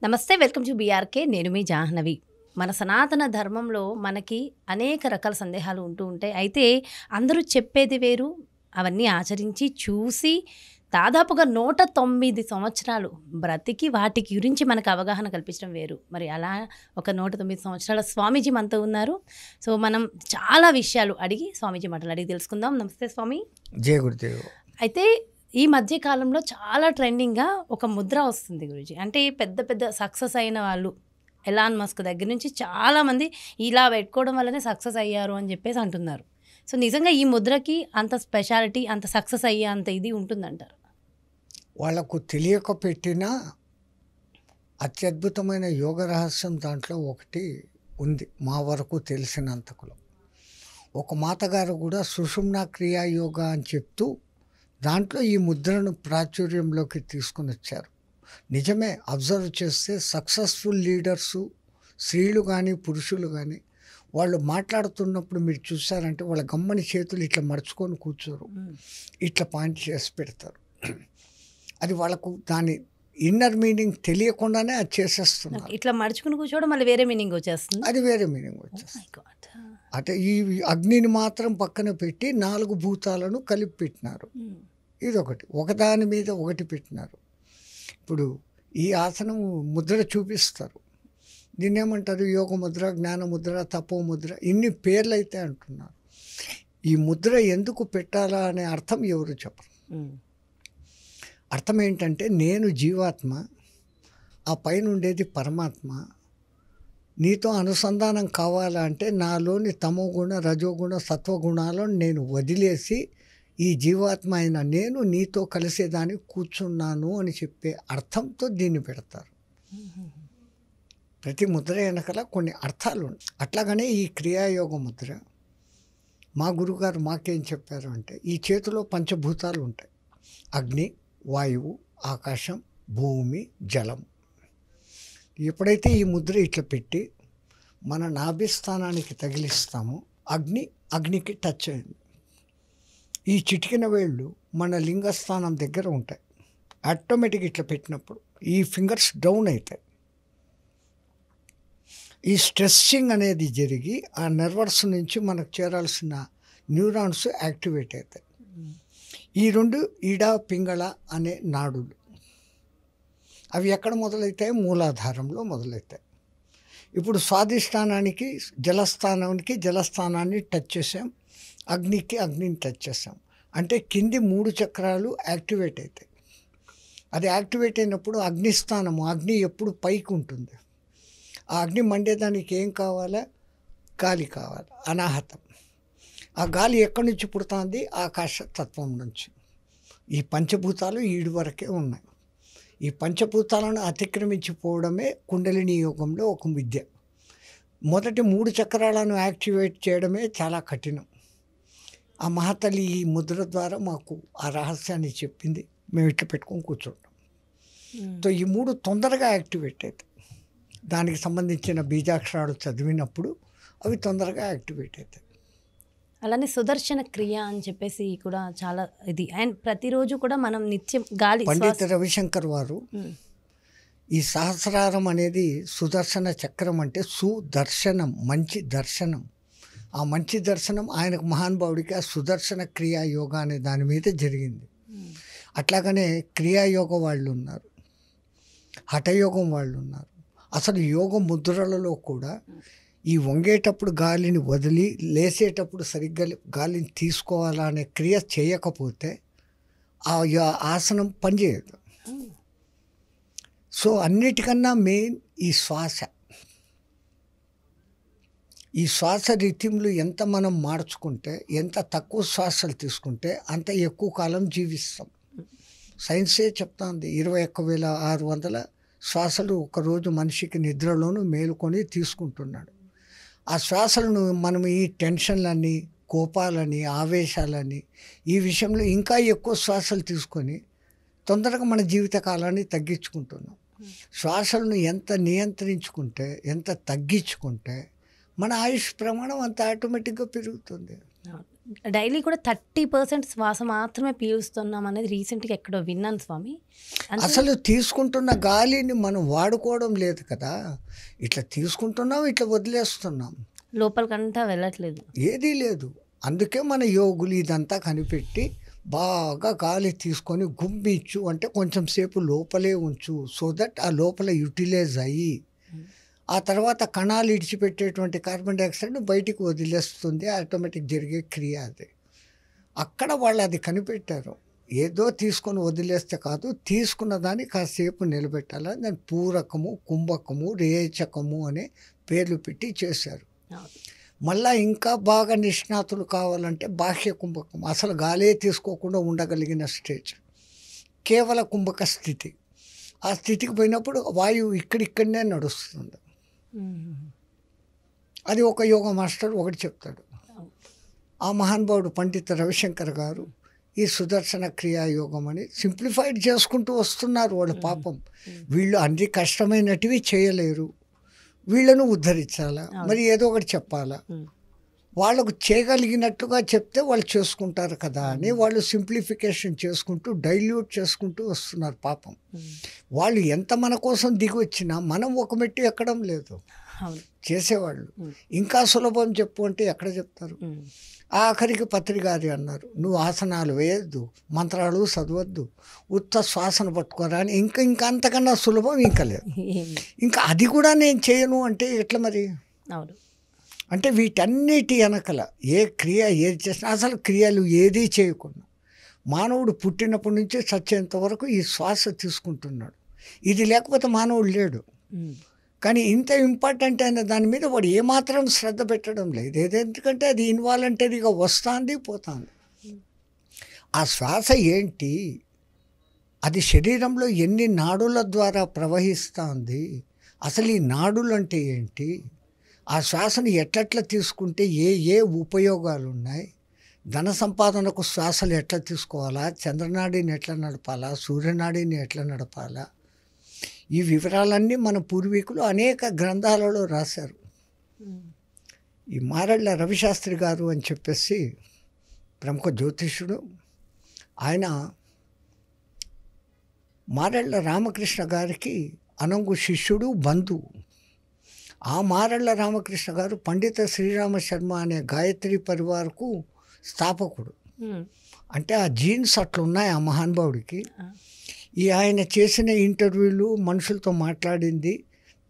నమస్తే, welcome to BRK. నేను మీ జాహ్నవి. మన సనాతన ధర్మంలో మనకి అనేక రకాల సందేహాలు ఉంటూ ఉంటాయి. అయితే అందరూ చెప్పేది వేరు, అవన్నీ ఆచరించి చూసి దాదాపుగా 109 సంవత్సరాలు బ్రతికి వాటి గురించి మనకు అవగాహన కల్పించడం వేరు. మరి అలా ఒక 109 సంవత్సరాల స్వామీజీ మనతో ఉన్నారు. సో మనం చాలా విషయాలు అడిగి స్వామీజీ మాటలు అడిగి తెలుసుకుందాం. నమస్తే స్వామి. జయ గురుదేవ్. అయితే ఈ మధ్య కాలంలో చాలా ట్రెండింగ్గా ఒక ముద్ర వస్తుంది గురూజీ. అంటే పెద్ద పెద్ద సక్సెస్ అయిన వాళ్ళు, ఎలాన్ మస్క్ దగ్గర నుంచి చాలామంది ఇలా పెట్టుకోవడం వల్లనే సక్సెస్ అయ్యారు అని చెప్పేసి అంటున్నారు. సో నిజంగా ఈ ముద్రకి అంత స్పెషాలిటీ, అంత సక్సెస్ అయ్యే అంత ఇది ఉంటుందంటారు? వాళ్లకు తెలియక పెట్టిన అత్యద్భుతమైన యోగ రహస్యం దాంట్లో ఒకటి ఉంది మా వరకు తెలిసినంతకులో. ఒక మాతగారు కూడా సుషుమ్నా క్రియా యోగా అని చెప్తూ దాంట్లో ఈ ముద్రను ప్రాచుర్యంలోకి తీసుకుని వచ్చారు. నిజమే, అబ్జర్వ్ చేస్తే సక్సెస్ఫుల్ లీడర్సు, స్త్రీలు కానీ పురుషులు కానీ, వాళ్ళు మాట్లాడుతున్నప్పుడు మీరు చూసారంటే వాళ్ళ గమ్మని చేతులు ఇట్లా మడుచుకొని కూర్చోరు, ఇట్లా పాయింట్ చేసి పెడతారు. అది వాళ్ళకు దాని ఇన్నర్ మీనింగ్ తెలియకుండానే అది చేసేస్తున్నారు. ఇట్లా మడుచుకుని కూర్చోవడం మళ్ళీ వేరే మీనింగ్ వచ్చేస్తుంది. అది వేరే మీనింగ్ వచ్చేస్తుంది. అంటే ఈ అగ్నిని మాత్రం పక్కన పెట్టి 4 భూతాలను కలిపి పెట్టినారు. ఇదొకటి, ఒకదాని మీద ఒకటి పెట్టినారు. ఇప్పుడు ఈ ఆసనం ముద్ర చూపిస్తారు, దీన్నేమంటారు? యోగ ముద్ర, జ్ఞాన ముద్ర, తపో ముద్ర, ఇన్ని పేర్లు అయితే అంటున్నారు. ఈ ముద్ర ఎందుకు పెట్టాలా అనే అర్థం ఎవరు చెప్పరు. అర్థం ఏంటంటే, నేను జీవాత్మ, ఆ పైన ఉండేది పరమాత్మ. నీతో అనుసంధానం కావాలంటే నాలోని తమోగుణ, రజోగుణ, సత్వగుణాలను నేను వదిలేసి ఈ జీవాత్మ అయిన నేను నీతో కలిసేదానికి కూర్చున్నాను అని చెప్పే అర్థంతో దీన్ని పెడతారు. ప్రతి ముద్ర వెనకాల కొన్ని అర్థాలు ఉంటాయి. అట్లాగనే ఈ క్రియాయోగ ముద్ర మా గురుగారు మాకేం చెప్పారు అంటే, ఈ చేతిలో పంచభూతాలు ఉంటాయి: అగ్ని, వాయువు, ఆకాశం, భూమి, జలం. ఎప్పుడైతే ఈ ముద్ర ఇట్లా పెట్టి మన నాభిస్థానానికి తగిలిస్తామో అగ్నికి టచ్ అయింది. ఈ చిటికిన వేళ్ళు మన లింగస్థానం దగ్గర ఉంటాయి. ఆటోమేటిక్ ఇట్లా పెట్టినప్పుడు ఈ ఫింగర్స్ డౌన్ అవుతాయి. ఈ స్ట్రెస్సింగ్ అనేది జరిగి ఆ నర్వస్ నుంచి మనకు చేరాల్సిన న్యూరాన్స్ యాక్టివేట్ అవుతాయి. ఈ 2 ఈడ పింగళ అనే నాడులు, అవి ఎక్కడ మొదలవుతాయి? మూలాధారంలో మొదలవుతాయి. ఇప్పుడు స్వాధిష్టానానికి జలస్థానాన్ని టచ్ చేసాం, అగ్నిని టచ్ చేసాం. అంటే కింది 3 చక్రాలు యాక్టివేట్ అవుతాయి. అది యాక్టివేట్ అయినప్పుడు అగ్నిస్థానము, అగ్ని ఎప్పుడు పైకి ఉంటుంది. ఆ అగ్ని మండేదానికి ఏం కావాలా? గాలి కావాలి, అనాహతం. ఆ గాలి ఎక్కడి నుంచి పుడుతుంది? ఆకాశ తత్వం నుంచి. ఈ పంచభూతాలు ఈడు వరకే ఉన్నాయి. ఈ పంచభూతాలను అతిక్రమించిపోవడమే కుండలిని యోగంలో ఒక విద్య. మొదటి 3 చక్రాలను యాక్టివేట్ చేయడమే చాలా కఠినం. ఆ మహాతల్లి ఈ ముద్ర ద్వారా మాకు ఆ రహస్యాన్ని చెప్పింది. మేము ఇట్లా పెట్టుకొని కూర్చుంటాం. సో ఈ 3 తొందరగా యాక్టివేట్ అవుతాయి. దానికి సంబంధించిన బీజాక్షరాలు చదివినప్పుడు అవి తొందరగా యాక్టివేట్ అవుతాయి. అలానే సుదర్శన క్రియ అని చెప్పేసి కూడా చాలా ఇది. అండ్ ప్రతిరోజు కూడా మనం నిత్యం గాలి, పండిత రవిశంకర్ వారు ఈ సహస్రారం అనేది సుదర్శన చక్రం అంటే సుదర్శనం, మంచి దర్శనం. ఆ మంచి దర్శనం ఆయనకు మహానుభావుడికి ఆ సుదర్శన క్రియా యోగా అనే దాని మీద జరిగింది. అట్లాగనే క్రియాయోగ వాళ్ళు ఉన్నారు, హఠయోగం వాళ్ళు ఉన్నారు. అసలు యోగ ముద్రలలో కూడా ఈ వంగేటప్పుడు గాలిని వదిలి లేసేటప్పుడు సరిగ్గా గాలిని తీసుకోవాలా అనే క్రియ చేయకపోతే ఆ ఆసనం పనిచేయదు. సో అన్నిటికన్నా మెయిన్ ఈ శ్వాస. ఈ శ్వాస రిథింలు ఎంత మనం మార్చుకుంటే, ఎంత తక్కువ శ్వాసలు తీసుకుంటే అంత ఎక్కువ కాలం జీవిస్తాం. సైన్సే చెప్తాంది, 21,600 శ్వాసలు ఒకరోజు మనిషికి నిద్రలోనూ మేలుకొని తీసుకుంటున్నాడు. ఆ శ్వాసలను మనం ఈ టెన్షన్లని, కోపాలని, ఆవేశాలని, ఈ విషయంలో ఇంకా ఎక్కువ శ్వాసలు తీసుకొని తొందరగా మన జీవిత కాలాన్ని తగ్గించుకుంటున్నాం. శ్వాసలను ఎంత నియంత్రించుకుంటే, ఎంత తగ్గించుకుంటే మన ఆయుష్ ప్రమాణం అంత ఆటోమేటిక్గా పెరుగుతుంది. డైలీ కూడా 30% శ్వాస మాత్రమే పీలుస్తున్నాం అనేది రీసెంట్గా ఎక్కడో విన్నాను స్వామి. అసలు తీసుకుంటున్న గాలిని మనం వాడుకోవడం లేదు కదా, ఇట్లా తీసుకుంటున్నాం, ఇట్లా వదిలేస్తున్నాం, లోపలికంతా వెళ్ళట్లేదు. ఏదీ లేదు. అందుకే మన యోగులు ఇదంతా కనిపెట్టి బాగా గాలి తీసుకొని గుమ్మిచ్చు అంటే కొంచెం సేపు లోపలే ఉంచు, సో దట్ ఆ లోపల యూటిలైజ్ అయ్యి ఆ తర్వాత కణాలు ఇడిచిపెట్టేటువంటి కార్బన్ డైఆక్సైడ్ని బయటికి వదిలేస్తుంది. ఆటోమేటిక్ జరిగే క్రియ అది. అక్కడ వాళ్ళు అది కనిపెట్టారు. ఏదో తీసుకొని వదిలేస్తే కాదు, తీసుకున్న దాన్ని కాసేపు నిలబెట్టాలి. దాని పూరకము, కుంభకము, రేచకము అనే పేర్లు పెట్టి చేశారు. మళ్ళా ఇంకా బాగా నిష్ణాతులు కావాలంటే బాహ్య కుంభకం, అసలు గాలే తీసుకోకుండా ఉండగలిగిన స్టేజ్, కేవల కుంభక స్థితి. ఆ స్థితికి పోయినప్పుడు వాయువు ఇక్కడిక్కడనే నడుస్తుంది. అది ఒక యోగ మాస్టర్ ఒకటి చెప్తాడు. ఆ మహానుభావుడు పండిత రవిశంకర్ గారు ఈ సుదర్శన క్రియాయోగం అని సింప్లిఫైడ్ చేసుకుంటూ వస్తున్నారు. వాళ్ళు పాపం వీళ్ళు అన్ని కష్టమైనటివి చేయలేరు, వీళ్ళను ఉద్ధరించాలా, మరి ఏదో ఒకటి చెప్పాలా, వాళ్ళకు చేయగలిగినట్టుగా చెప్తే వాళ్ళు చేసుకుంటారు కదా అని వాళ్ళు సింప్లిఫికేషన్ చేసుకుంటూ డైల్యూట్ చేసుకుంటూ వస్తున్నారు. పాపం వాళ్ళు ఎంత మన కోసం దిగి వచ్చినా మనం ఒక మెట్టు ఎక్కడం లేదు చేసేవాళ్ళు. ఇంకా సులభం చెప్పు అంటే ఎక్కడ చెప్తారు? ఆఖరికి పత్రికారి అన్నారు, నువ్వు ఆసనాలు వేయద్దు, మంత్రాలు చదవద్దు, ఉత్త శ్వాసను పట్టుకోరా అని. ఇంకా అంతకన్నా సులభం ఇంకా లేదు. ఇంకా అది కూడా నేను చేయను అంటే ఎట్లా మరి? అంటే వీటన్నిటి వెనకల ఏ క్రియ ఏది చేసినా, అసలు క్రియలు ఏదీ చేయకుండా మానవుడు పుట్టినప్పటి నుంచి చచ్చేంత వరకు ఈ శ్వాస తీసుకుంటున్నాడు. ఇది లేకపోతే మానవుడు లేడు. కానీ ఇంత ఇంపార్టెంట్ అయిన దాని మీద వాడు ఏమాత్రం శ్రద్ధ పెట్టడం లేదు. ఎందుకంటే అది ఇన్వాలంటరీగా వస్తుంది పోతుంది. ఆ శ్వాస ఏంటి, అది శరీరంలో ఎన్ని నాడుల ద్వారా ప్రవహిస్తుంది, అసలు ఈ నాడులు అంటే ఏంటి, ఆ శ్వాసను ఎట్లెట్లా తీసుకుంటే ఏ ఉపయోగాలు ఉన్నాయి, ధన సంపాదనకు శ్వాసలు ఎట్లా తీసుకోవాలా, చంద్రనాడిని ఎట్లా నడపాలా, సూర్యనాడిని ఎట్లా నడపాలా, ఈ వివరాలన్నీ మన పూర్వీకులు అనేక గ్రంథాలలో రాశారు. ఈ మారెళ్ళ రవిశాస్త్రి గారు అని చెప్పేసి ప్రముఖ జ్యోతిష్యుడు, ఆయన మారెళ్ళ రామకృష్ణ గారికి అనంగు శిష్యుడు, బంధువు. ఆ మారెళ్ళ రామకృష్ణ గారు పండిత శ్రీరామ శర్మ అనే గాయత్రి పరివారకు స్థాపకుడు. అంటే ఆ జీన్స్ అట్లున్నాయి ఆ మహానుభావుడికి. ఈ ఆయన చేసిన ఇంటర్వ్యూలు, మనుషులతో మాట్లాడింది,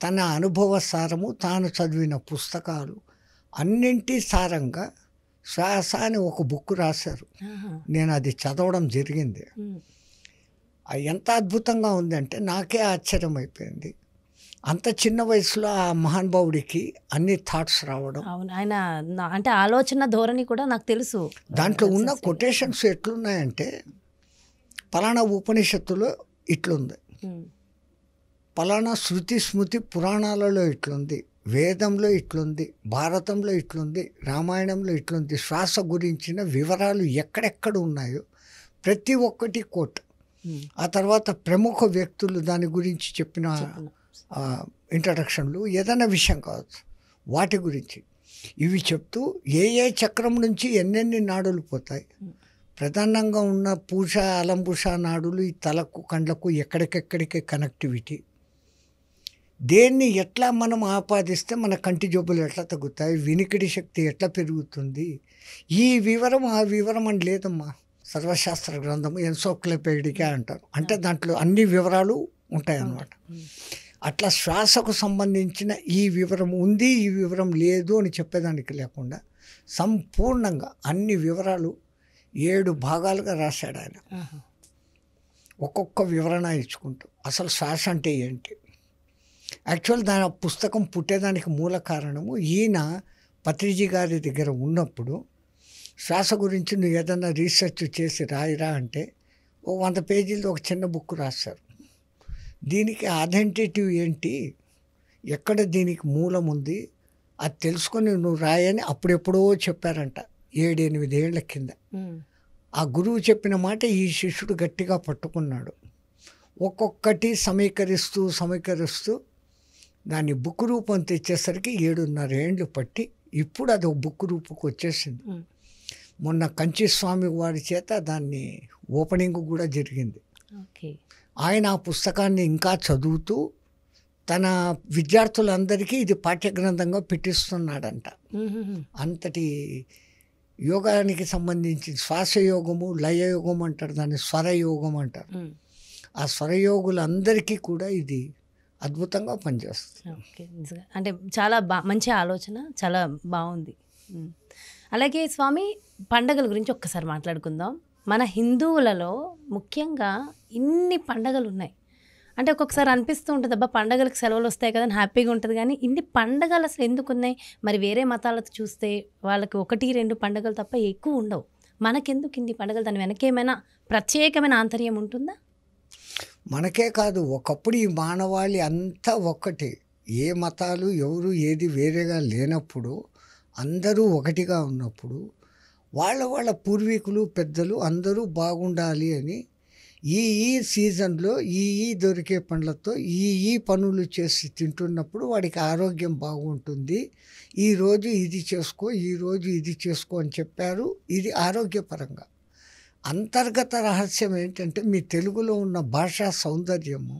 తన అనుభవ సారము, తాను చదివిన పుస్తకాలు అన్నింటి సారంగా శ్వాస అని ఒక బుక్ రాశారు. నేను అది చదవడం జరిగింది. ఎంత అద్భుతంగా ఉందంటే నాకే ఆశ్చర్యం అయిపోయింది. అంత చిన్న వయసులో ఆ మహానుభావుడికి అన్ని థాట్స్ రావడం. అవును, ఆయన అంటే ఆలోచన ధోరణి కూడా నాకు తెలుసు. దాంట్లో ఉన్న కొటేషన్స్ ఎట్లున్నాయంటే, పలానా ఉపనిషత్తులో ఇట్లుంది, పలానా శృతి స్మృతి పురాణాలలో ఇట్లుంది, వేదంలో ఇట్లుంది, భారతంలో ఇట్లుంది, రామాయణంలో ఇట్లుంది. శ్వాస గురించిన వివరాలు ఎక్కడెక్కడ ఉన్నాయో ప్రతి ఒక్కటి కోట్. ఆ తర్వాత ప్రముఖ వ్యక్తులు దాని గురించి చెప్పిన ఇంట్రడక్షన్లు, ఏదైనా విషయం కావచ్చు వాటి గురించి ఇవి చెప్తూ ఏ చక్రం నుంచి ఎన్నెన్ని నాడులు పోతాయి, ప్రధానంగా ఉన్న పూష అలంబుష నాడులు, ఈ తలకు కండ్లకు ఎక్కడికెక్కడికి కనెక్టివిటీ, దేన్ని ఎట్లా మనం ఆపాదిస్తే మన కంటి జబ్బులు ఎట్లా తగ్గుతాయి, వినికిడి శక్తి ఎట్లా పెరుగుతుంది, ఈ వివరం ఆ వివరం అని లేదమ్మా. సర్వశాస్త్ర గ్రంథము ఎన్సైక్లోపీడియా అంటారు. అంటే దాంట్లో అన్ని వివరాలు ఉంటాయన్నమాట. అట్లా శ్వాసకు సంబంధించిన ఈ వివరం ఉంది, ఈ వివరం లేదు అని చెప్పేదానికి లేకుండా సంపూర్ణంగా అన్ని వివరాలు 7 భాగాలుగా రాశాడు ఆయన. ఒక్కొక్క వివరణ ఇచ్చుకుంటూ అసలు శ్వాస అంటే ఏంటి. యాక్చువల్ దాని పుస్తకం పుట్టేదానికి మూల కారణము, ఈయన పత్రిజీ గారి దగ్గర ఉన్నప్పుడు శ్వాస గురించి నువ్వు ఏదన్నా రీసెర్చ్ చేసి రాయిరా అంటే 100 పేజీలతో ఒక చిన్న బుక్ రాశారు. దీనికి అథెంటిటివ్ ఏంటి, ఎక్కడ దీనికి మూలం ఉంది, అది తెలుసుకొని నువ్వు రాయని అప్పుడెప్పుడో చెప్పారంట 7-8 ఏళ్ల కింద. ఆ గురువు చెప్పిన మాట ఈ శిష్యుడు గట్టిగా పట్టుకున్నాడు. ఒక్కొక్కటి సమీకరిస్తూ దాన్ని బుక్ రూపం తెచ్చేసరికి 7.5 ఏళ్ళు పట్టి ఇప్పుడు అది ఒక బుక్ రూపుకు వచ్చేసింది. మొన్న కంచి స్వామి వారి చేత దాన్ని ఓపెనింగ్ కూడా జరిగింది. ఓకే. ఆయన ఆ పుస్తకాన్ని ఇంకా చదువుతూ తన విద్యార్థులందరికీ ఇది పాఠ్యగ్రంథంగా పెట్టిస్తున్నాడంట. అంతటి యోగానికి సంబంధించి శ్వాసయోగము, లయయోగం అంటారు, దాన్ని స్వరయోగం అంటారు. ఆ స్వరయోగులందరికీ కూడా ఇది అద్భుతంగా పనిచేస్తుంది. ఓకే. నిజంగా అంటే చాలా మంచి ఆలోచన, చాలా బాగుంది. అలాగే స్వామి, పండగల గురించి ఒక్కసారి మాట్లాడుకుందాం. మన హిందువులలో ముఖ్యంగా ఇన్ని పండగలు ఉన్నాయి. అంటే ఒక్కొక్కసారి అనిపిస్తూ ఉంటుంది, అబ్బా పండగలకు సెలవులు వస్తాయి కదా అని హ్యాపీగా ఉంటుంది, కానీ ఇన్ని పండగలు అసలు ఎందుకు ఉన్నాయి? మరి వేరే మతాలతో చూస్తే వాళ్ళకి 1-2 పండుగలు తప్ప ఎక్కువ ఉండవు. మనకెందుకు ఇన్ని పండుగలు? దాని వెనక ఏమైనా ప్రత్యేకమైన ఆంతర్యం ఉంటుందా? మనకే కాదు, ఒకప్పుడు ఈ మానవాళి అంతా ఒక్కటే. ఏ మతాలు ఎవరు ఏది వేరేగా లేనప్పుడు, అందరూ ఒకటిగా ఉన్నప్పుడు, వాళ్ళ పూర్వీకులు పెద్దలు అందరూ బాగుండాలి అని ఈ సీజన్లో ఈ దొరికే పండ్లతో ఈ పనులు చేసి తింటున్నప్పుడు వాడికి ఆరోగ్యం బాగుంటుంది. ఈరోజు ఇది చేసుకో, ఈరోజు ఇది చేసుకో అని చెప్పారు. ఇది ఆరోగ్యపరంగా. అంతర్గత రహస్యం ఏంటంటే, మీ తెలుగులో ఉన్న భాషా సౌందర్యము.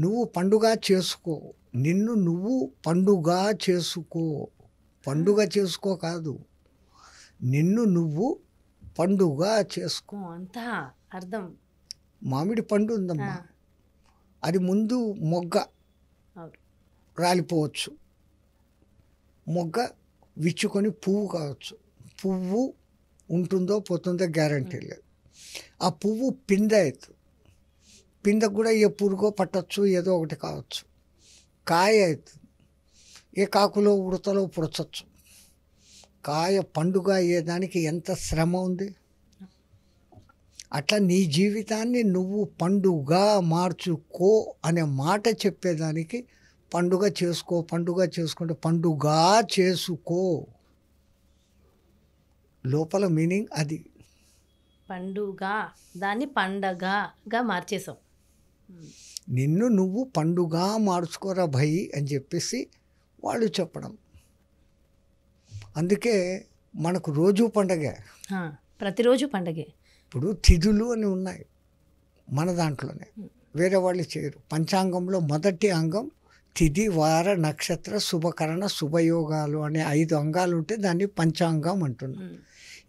నువ్వు పండుగ చేసుకో, నిన్ను నువ్వు పండుగ చేసుకో. పండుగ చేసుకో కాదు, నిన్ను నువ్వు పండుగ చేసుకో. అంతా అర్థం. మామిడి పండు ఉందమ్మా, అది ముందు మొగ్గ రాలిపోవచ్చు, మొగ్గ విచ్చుకొని పువ్వు కావచ్చు. పువ్వు ఉంటుందో పోతుందో గ్యారంటీ లేదు. ఆ పువ్వు పిందె అవుతుంది. పిందెకు కూడా ఏ పురుగో పట్టచ్చు, ఏదో ఒకటి కావచ్చు. కాయ అవుతుంది, ఏ కాకులో ఉడతలో పుడచచ్చు. కాయ పండుగ అయ్యేదానికి ఎంత శ్రమ ఉంది. అట్లా నీ జీవితాన్ని నువ్వు పండుగ మార్చుకో అనే మాట చెప్పేదానికి పండుగ చేసుకో, పండుగ చేసుకుంటే పండుగ చేసుకో లోపల మీనింగ్ అది. పండుగ, దాన్ని పండగగా మార్చేసాం. నిన్ను నువ్వు పండుగ మార్చుకోరా భయ్ అని చెప్పేసి వాళ్ళు చెప్పడం. అందుకే మనకు రోజు పండగే, ప్రతిరోజు పండగే. ఇప్పుడు తిథులు అని ఉన్నాయి మన దాంట్లోనే, వేరే వాళ్ళు చేయరు. పంచాంగంలో మొదటి అంగం తిథి, వార, నక్షత్ర, శుభకరణ, శుభయోగాలు అనే 5 అంగాలు ఉంటే దాన్ని పంచాంగం అంటున్నాం.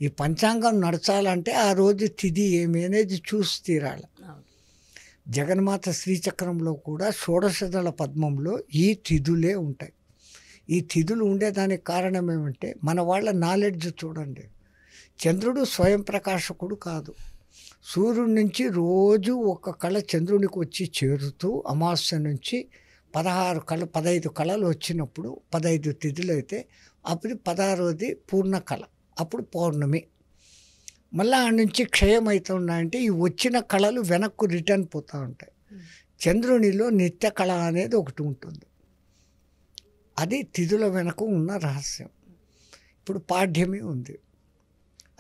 ఈ పంచాంగం నడచాలంటే ఆ రోజు తిథి ఏమి అనేది చూసి తీరాలి. జగన్మాత శ్రీచక్రంలో కూడా షోడశదళ పద్మంలో ఈ తిథులే ఉంటాయి. ఈ తిథులు ఉండేదానికి కారణం ఏమంటే, మన వాళ్ళ నాలెడ్జ్ చూడండి. చంద్రుడు స్వయం ప్రకాశకుడు కాదు. సూర్యుడి నుంచి రోజు ఒక కళ చంద్రునికి వచ్చి చేరుతూ అమావాస్య నుంచి 15 కళలు వచ్చినప్పుడు 15 తిథులు అయితే అప్పుడు 16వది పూర్ణ కళ, అప్పుడు పౌర్ణమి. మళ్ళీ ఆ నుంచి క్షయం అవుతున్నాయంటే ఈ వచ్చిన కళలు వెనక్కు రిటర్న్ పోతూ ఉంటాయి. చంద్రునిలో నిత్య కళ అనేది ఒకటి ఉంటుంది. అది తిథుల వెనక ఉన్న రహస్యం. ఇప్పుడు పాడ్యమి ఉంది,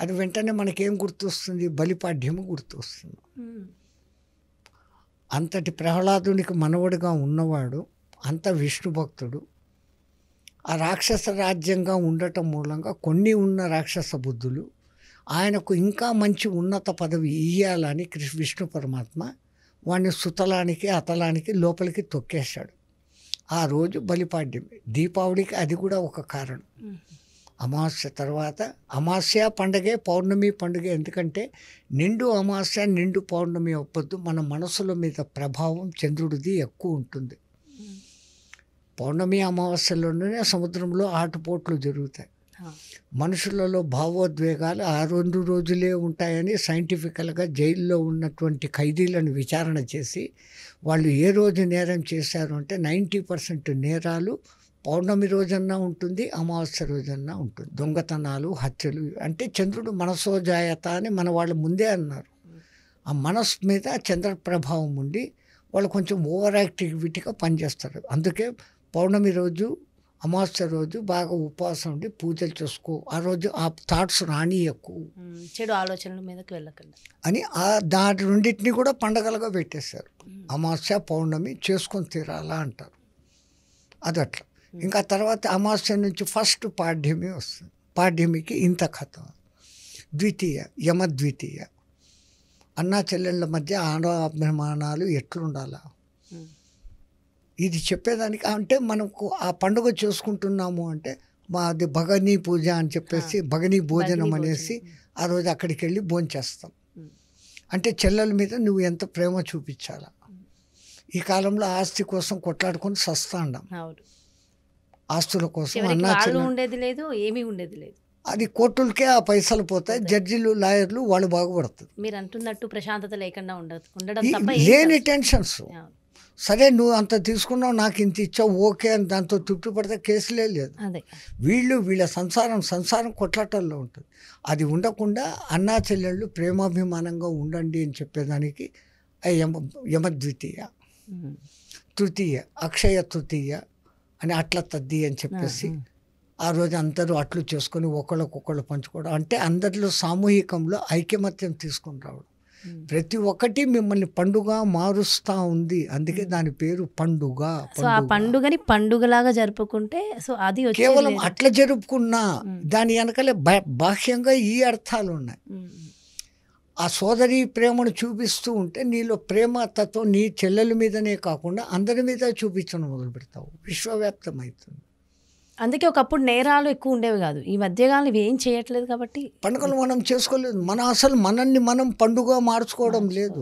అది వెంటనే మనకేం గుర్తొస్తుంది? బలిపాడ్యము గుర్తొస్తుంది. అంతటి ప్రహ్లాదునికి మనవడిగా ఉన్నవాడు, అంత విష్ణు భక్తుడు. ఆ రాక్షస రాజ్యంగా ఉండటం మూలంగా కొన్ని ఉన్న రాక్షస బుద్ధులు ఆయనకు ఇంకా మంచి ఉన్నత పదవి ఇయ్యాలని విష్ణు పరమాత్మ వాడిని సుతలానికి అతలానికి లోపలికి తొక్కేశాడు. ఆ రోజు బలిపాడ్యమి. దీపావళికి అది కూడా ఒక కారణం. అమావాస్య తర్వాత అమావాస్య పండగే, పౌర్ణమి పండుగ. ఎందుకంటే నిండు అమావాస్య నిండు పౌర్ణమి అవ్వద్దు, మన మనసుల మీద ప్రభావం చంద్రుడిది ఎక్కువ ఉంటుంది. పౌర్ణమి అమావాస్యలోనే సముద్రంలో ఆటుపోట్లు జరుగుతాయి. మనుషులలో భావోద్వేగాలు ఆ 2 రోజులే ఉంటాయని సైంటిఫికల్గా జైల్లో ఉన్నటువంటి ఖైదీలను విచారణ చేసి వాళ్ళు ఏ రోజు నేరం చేశారు అంటే 90% నేరాలు పౌర్ణమి రోజన్నా ఉంటుంది, అమావాస్య రోజన్నా ఉంటుంది. దొంగతనాలు, హత్యలు. అంటే చంద్రుడు మనసోజాయత అని మన వాళ్ళు ముందే అన్నారు. ఆ మనసు మీద చంద్ర ప్రభావం ఉండి వాళ్ళు కొంచెం ఓవర్ యాక్టివిటీగా పనిచేస్తారు. అందుకే పౌర్ణమి రోజు, అమావాస్య రోజు బాగా ఉపవాసం ఉండి పూజలు చేసుకో. ఆ రోజు ఆ థాట్స్ రాని ఎక్కువ, చెడు ఆలోచనల మీదకి వెళ్ళకండి అని దాని రెండింటిని కూడా పండగలుగా పెట్టేశారు. అమావాస్య పౌర్ణమి చేసుకొని తీరాలా అంటారు. అది అట్లా. ఇంకా తర్వాత అమావాస్య నుంచి ఫస్ట్ పాడ్యమి వస్తుంది. పాడ్యమికి ఇంత కథ. ద్వితీయ యమద్వితీయ. అన్నా చెల్లెళ్ళ మధ్య ఆడాభిమానాలు ఎట్లుండాలా ఇది చెప్పేదానికి. అంటే మనకు ఆ పండుగ చేసుకుంటున్నాము అంటే మాది భగనీ పూజ అని చెప్పేసి భగనీ భోజనం అనేసి ఆ రోజు అక్కడికి వెళ్ళి భోంచేస్తాం. అంటే చెల్లెల మీద నువ్వు ఎంత ప్రేమ చూపించాలా. ఈ కాలంలో ఆస్తి కోసం కొట్లాడుకొని సస్తాండం, ఆస్తుల కోసం అన్నా చెల్లెలు ఉండేది లేదు, ఏమీ ఉండేది లేదు. అది కోర్టులకే ఆ పైసలు పోతాయి, జడ్జిలు లాయర్లు వాళ్ళు బాగుపడుతుంది. మీరు అంటున్నట్టు ప్రశాంతత లేకుండా ఉండడం తప్ప లేని టెన్షన్స్. సరే నువ్వు అంత తీసుకున్నావు, నాకు ఇంత ఇచ్చావు, ఓకే అని దాంతో తృప్తి పడితే కేసులే లేదు. వీళ్ళ సంసారం కొట్లాటల్లో ఉంటుంది. అది ఉండకుండా అన్నా చెల్లెళ్ళు ప్రేమాభిమానంగా ఉండండి అని చెప్పేదానికి యమద్వితీయ. తృతీయ అక్షయ తృతీయ అని అట్ల తద్ది అని చెప్పేసి ఆ రోజు అందరూ అట్లు చేసుకొని ఒకళ్ళకొకళ్ళు పంచుకోవడం. అంటే అందరిలో సామూహికంలో ఐకమత్యం తీసుకొని రావడం. ప్రతి ఒక్కటి మిమ్మల్ని పండుగ మారుస్తూ ఉంది, అందుకే దాని పేరు పండుగ. ఆ పండుగని పండుగలాగా జరుపుకుంటే అది కేవలం అట్లా జరుపుకున్నా దాని వెనకలే బాహ్యంగా ఈ అర్థాలు ఉన్నాయి. ఆ సోదరి ప్రేమను చూపిస్తూ ఉంటే నీలో ప్రేమ తత్వం నీ చెల్లెల మీదనే కాకుండా అందరి మీద చూపించడం మొదలు పెడతావు, విశ్వవ్యాప్తం అవుతుంది. అందుకే ఒకప్పుడు నేరాలు ఎక్కువ ఉండేవి కాదు, ఈ మధ్యకాలం ఇవి ఏం చేయట్లేదు కాబట్టి పండుగలు మనం చేసుకోలేదు. అసలు మనల్ని మనం పండుగ మార్చుకోవడం లేదు,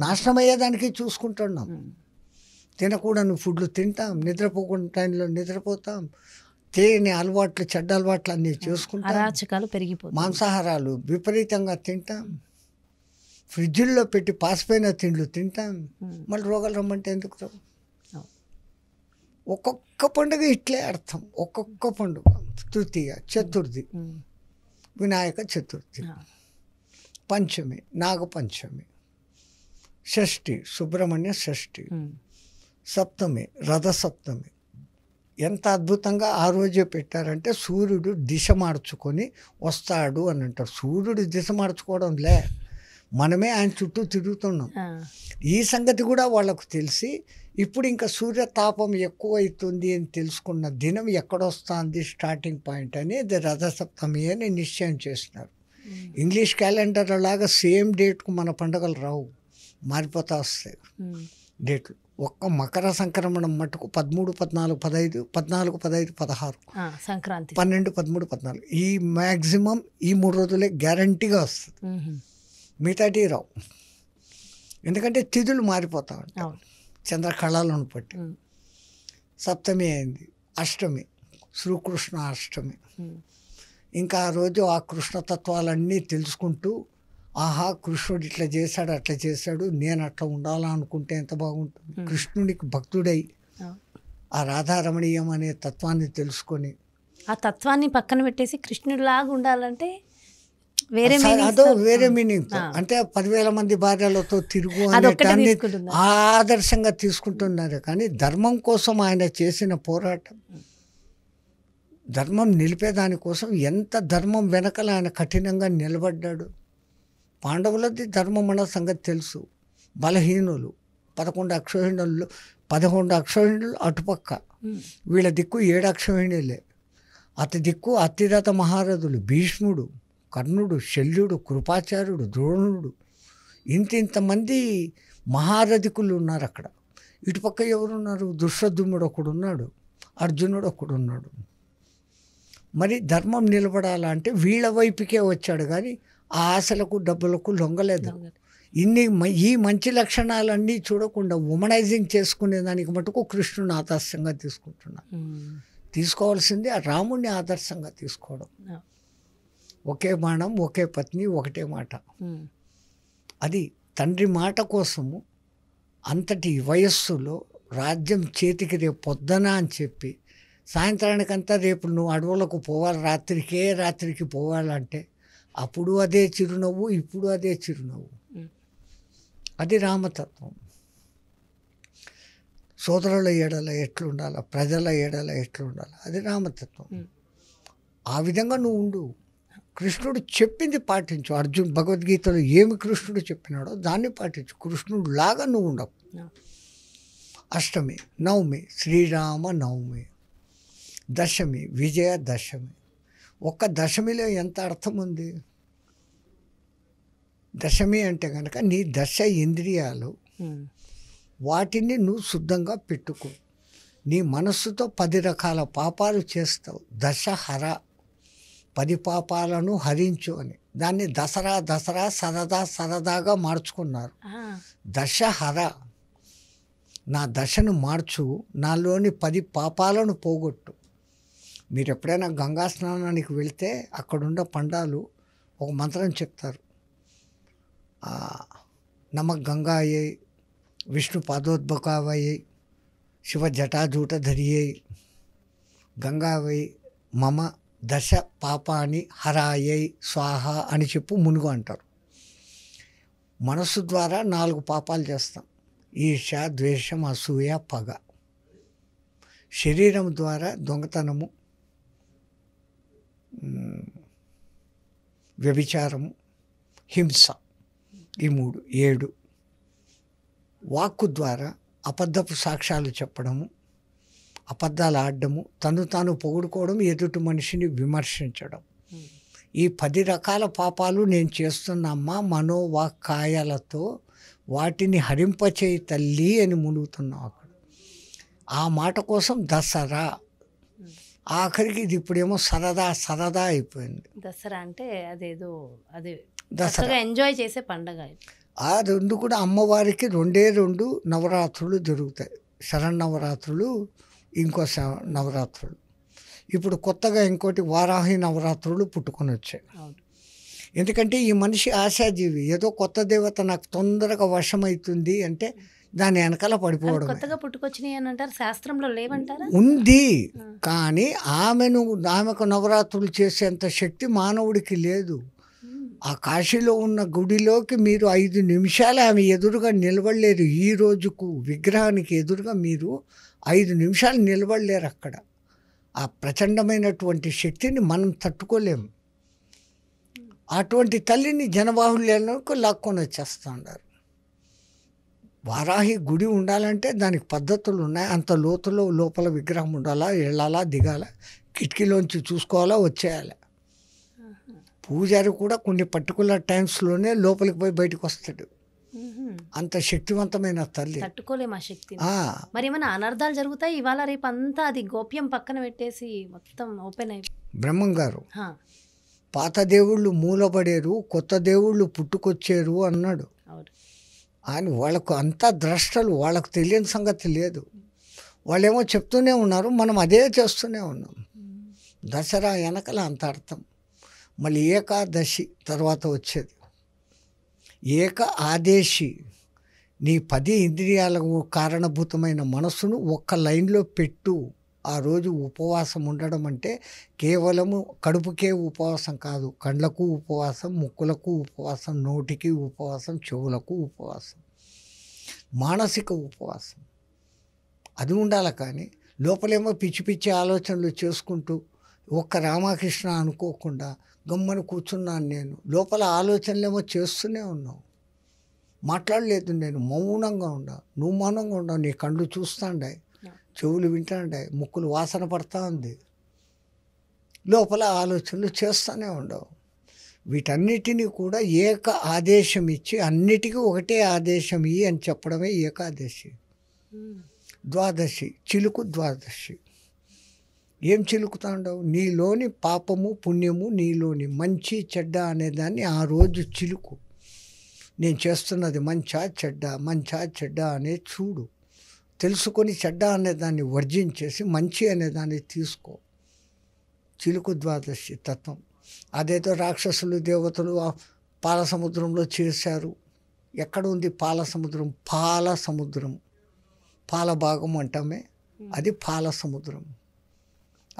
నాశనం అయ్యేదానికి చూసుకుంటున్నాం. తినకూడని ఫుడ్లు తింటాం, నిద్రపోకుండా టైంలో నిద్రపోతాం, తేని అలవాట్లు చెడ్డ అలవాట్లు అన్నీ చేసుకుంటాం, అరాచకాలు పెరిగిపోతాయి, మాంసాహారాలు విపరీతంగా తింటాం, ఫ్రిడ్జ్ల్లో పెట్టి పాసిపోయిన తిండ్లు తింటాం, మళ్ళీ రోగాలు రమ్మంటే ఎందుకు రావు? ఒక్కొక్క పండుగ ఇట్లే అర్థం. ఒక్కొక్క పండుగ తృతీయ, చతుర్థి వినాయక చతుర్థి, పంచమి నాగపంచమి, షష్ఠి సుబ్రహ్మణ్య షష్ఠి, సప్తమి రథసప్తమి. ఎంత అద్భుతంగా ఆ రోజే పెట్టారంటే సూర్యుడు దిశ మార్చుకొని వస్తాడు అని అంటారు. సూర్యుడు దిశ మార్చుకోవడం లే, మనమే ఆయన చుట్టూ తిరుగుతున్నాం. ఈ సంగతి కూడా వాళ్ళకు తెలిసి ఇప్పుడు ఇంకా సూర్యతాపం ఎక్కువ అవుతుంది అని తెలుసుకున్న దినం ఎక్కడొస్తుంది స్టార్టింగ్ పాయింట్ అని రథసప్తమి అని నిశ్చయం చేసినారు. ఇంగ్లీష్ క్యాలెండర్ లాగా సేమ్ డేట్కు మన పండుగలు రావు, మారిపోతా వస్తాయి డేట్లు. ఒక్క మకర సంక్రమణం మటుకు 13, 14, 15, 14, 15, 16 సంక్రాంతి 12, 13, 14 ఈ మ్యాక్సిమం ఈ 3 రోజులే గ్యారంటీగా వస్తుంది. మిగతాటి రావు, ఎందుకంటే తిథులు మారిపోతా ఉంటాయి చంద్రకళలను బట్టి. సప్తమి అయింది, అష్టమి శ్రీకృష్ణ అష్టమి. ఇంకా ఆ రోజు ఆ కృష్ణతత్వాలన్నీ తెలుసుకుంటూ ఆహా కృష్ణుడు ఇట్లా చేశాడు అట్లా చేశాడు, నేను అట్లా ఉండాలనుకుంటే ఎంత బాగుంటుంది. కృష్ణుడికి భక్తుడై ఆ రాధారమణీయం అనే తత్వాన్ని తెలుసుకొని ఆ తత్వాన్ని పక్కన పెట్టేసి కృష్ణుడిలాగా ఉండాలంటే అదో వేరే మీనింగ్. అంటే 10,000 మంది భార్యలతో తిరుగు అనే ఆదర్శంగా తీసుకుంటున్నారు. కానీ ధర్మం కోసం ఆయన చేసిన పోరాటం, ధర్మం నిలిపేదానికోసం ఎంత ధర్మం వెనకల ఆయన కఠినంగా నిలబడ్డాడు. పాండవులది ధర్మం అన్న సంగతి తెలుసు, బలహీనులు 11 అక్షోహిణులు, 11 అక్షోహిణులు అటుపక్క, వీళ్ళ దిక్కు 7 అక్షోహిణులే. అతి దిక్కు అతిరథ మహారథులు భీష్ముడు, కర్ణుడు, శల్యుడు, కృపాచార్యుడు, ద్రోణుడు, ఇంతమంది మహారథికులు ఉన్నారు అక్కడ. ఇటుపక్క ఎవరున్నారు? దుష్యద్యుమ్నుడు ఒకడున్నాడు, అర్జునుడు ఒకడున్నాడు. మరి ధర్మం నిలబడాలంటే వీళ్ళ వైపుకే వచ్చాడు కానీ ఆ ఆశలకు డబ్బులకు లొంగలేదు. ఈ మంచి లక్షణాలన్నీ చూడకుండా ఉమనైజింగ్ చేసుకునేదానికి మటుకు కృష్ణుని ఆదర్శంగా తీసుకుంటున్నాను. తీసుకోవాల్సింది ఆ రాముడిని ఆదర్శంగా తీసుకోవడం. ఒకే బాణం, ఒకే పత్ని, ఒకటే మాట. అది తండ్రి మాట కోసము అంతటి వయస్సులో రాజ్యం చేతికి రేపు పొద్దున అని చెప్పి సాయంత్రానికంతా రేపు నువ్వు అడవులకు పోవాలి, రాత్రికి పోవాలంటే అప్పుడు అదే చిరునవ్వు, ఇప్పుడు అదే చిరునవ్వు. అది రామతత్వం. సోదరుల ఏడల ఎట్లుండాలి, ప్రజల ఏడల ఎట్లుండాలి, అది రామతత్వం. ఆ విధంగా నువ్వు ఉండు. కృష్ణుడు చెప్పింది పాటించు. భగవద్గీతలో ఏమి కృష్ణుడు చెప్పినాడో దాన్ని పాటించు. కృష్ణుడు లాగా నువ్వు ఉండవు. అష్టమి, నవమి శ్రీరామ నవమి, దశమి విజయదశమి. ఒక్క దశమిలో ఎంత అర్థం ఉంది. దశమి అంటే కనుక నీ దశ ఇంద్రియాలు వాటిని నువ్వు శుద్ధంగా పెట్టుకో. నీ మనస్సుతో 10 రకాల పాపాలు చేస్తావు. దశహర 10 పాపాలను హరించు అని. దాన్ని దసరా దసరా సరదాగా మార్చుకున్నారు. దశహర నా దశను మార్చు, నాలోని 10 పాపాలను పోగొట్టు. మీరు ఎప్పుడైనా గంగా స్నానానికి వెళ్తే అక్కడున్న పండాలు ఒక మంత్రం చెప్తారు. నమః గంగాయై విష్ణు పాదోద్భకావై శివ జటాజూటధరియై గంగావై మమ దశ పాపాని హరాయై స్వాహ అని చెప్పు మునుగు అంటారు. మనస్సు ద్వారా 4 పాపాలు చేస్తాం. ఈర్ష, ద్వేషం, అసూయ, పగ. శరీరం ద్వారా దొంగతనము, వ్యభిచారము, హింస, ఈ 3 7. వాక్కు ద్వారా అబద్ధపు సాక్ష్యాలు చెప్పడము, అబద్ధాలు ఆడడము, తను తాను పొగుడుకోవడం, ఎదుటి మనిషిని విమర్శించడం. ఈ 10 రకాల పాపాలు నేను చేస్తున్నమ్మా మనోవాక్కాయాలతో, వాటిని హరింపచేయి తల్లి అని మునుగుతున్నాం అక్కడ. ఆ మాట కోసం దసరా. ఆఖరికి ఇది ఇప్పుడేమో సరదా అయిపోయింది. దసరా అంటే అదేదో అదే దసరా ఎంజాయ్ చేసే పండగ. ఆ 2 కూడా అమ్మవారికి 2 నవరాత్రులు జరుగుతాయి. శరన్నవరాత్రులు, ఇంకో నవరాత్రులు. ఇప్పుడు కొత్తగా ఇంకోటి వారాహి నవరాత్రులు పుట్టుకొని వచ్చాయి. ఎందుకంటే ఈ మనిషి ఆశాజీవి. ఏదో కొత్త దేవత నాకు తొందరగా వశమవుతుంది అంటే దాని వెనకాల పడిపోవడం. కొత్తగా పుట్టుకొచ్చినాయి అని అంటారు, శాస్త్రంలో లేవంటారా? ఉంది, కానీ ఆమెకు నవరాత్రులు చేసేంత శక్తి మానవుడికి లేదు. ఆ కాశీలో ఉన్న గుడిలోకి మీరు 5 నిమిషాలు ఆమె ఎదురుగా నిలబడలేరు. ఈ రోజుకు విగ్రహానికి ఎదురుగా మీరు 5 నిమిషాలు నిలబడలేరు. అక్కడ ఆ ప్రచండమైనటువంటి శక్తిని మనం తట్టుకోలేము. అటువంటి తల్లిని జనబాహుళ్యాలకు లాక్కొని వచ్చేస్తూ ఉన్నారు. వారాహి గుడి ఉండాలంటే దానికి పద్ధతులు ఉన్నాయి. అంత లోతులో లోపల విగ్రహం ఉండాలా, వెళ్ళాలా, దిగాల, కిటికీలోంచి చూసుకోవాలా, వచ్చేయాలి. పూజారి కూడా కొన్ని పర్టికులర్ టైమ్స్లోనే లోపలికి పోయి బయటకు వస్తాడు. అంత శక్తివంతమైన తల్లి. తట్టుకోలేము ఆ శక్తి. మరి ఏమైనా అనర్థాలు జరుగుతాయి ఇవాళ రేపు? అంతా అది గోప్యం పక్కన పెట్టేసి మొత్తం ఓపెన్ అయిపోయి బ్రహ్మం గారు పాత దేవుళ్ళు మూలపడేరు, కొత్త దేవుళ్ళు పుట్టుకొచ్చారు అన్నాడు. అని వాళ్ళకు అంతా ద్రష్టలు, వాళ్ళకు తెలియని సంగతి లేదు. వాళ్ళేమో చెప్తూనే ఉన్నారు, మనం అదే చేస్తూనే ఉన్నాం. దసరా వెనకల అంత అర్థం. మళ్ళీ ఏకాదశి తర్వాత వచ్చేది ఏక ఆదేశి. నీ 10 ఇంద్రియాలకు కారణభూతమైన మనస్సును ఒక్క లైన్లో పెట్టు. ఆ రోజు ఉపవాసం ఉండడం అంటే కేవలము కడుపుకే ఉపవాసం కాదు, కండ్లకు ఉపవాసం, ముక్కులకు ఉపవాసం, నోటికి ఉపవాసం, చెవులకు ఉపవాసం, మానసిక ఉపవాసం అది ఉండాలి. కానీ లోపలేమో పిచ్చి పిచ్చి ఆలోచనలు చేసుకుంటూ ఒక్క రామకృష్ణ అనుకోకుండా గమ్మని కూర్చున్నాను నేను. లోపల ఆలోచనలేమో చేస్తూనే ఉన్నావు. మాట్లాడలేదు నేను, మౌనంగా ఉన్నా. నువ్వు మౌనంగా ఉన్నావు. నీ కళ్ళు చూస్తాండాయి, చెవులు వింటాండాయి, ముక్కులు వాసన పడతా ఉంది. లోపల ఆలోచనలు చేస్తూనే ఉండవు. వీటన్నిటినీ కూడా ఏక ఆదేశం ఇచ్చి అన్నిటికీ ఒకటే ఆదేశం ఇయ్యి అని చెప్పడమే ఏకాదశి. ద్వాదశి చిలుకు. ద్వాదశి ఏం చిలుకుతాండవు? నీలోని పాపము పుణ్యము, నీలోని మంచి చెడ్డ అనేదాన్ని ఆ రోజు చిలుకు. నేను చేస్తున్నది మంచా చెడ్డ, మంచా చెడ్డ అనే చూడు. తెలుసుకొని చెడ్డ అనేదాన్ని వర్జించేసి మంచి అనేదాన్ని తీసుకో. చిలుకు ద్వాదశి తత్వం. అదేదో రాక్షసులు దేవతలు పాల సముద్రంలో చేశారు. ఎక్కడ ఉంది పాల సముద్రం? పాల సముద్రం, పాల భాగం అంటామే, అది పాల సముద్రం.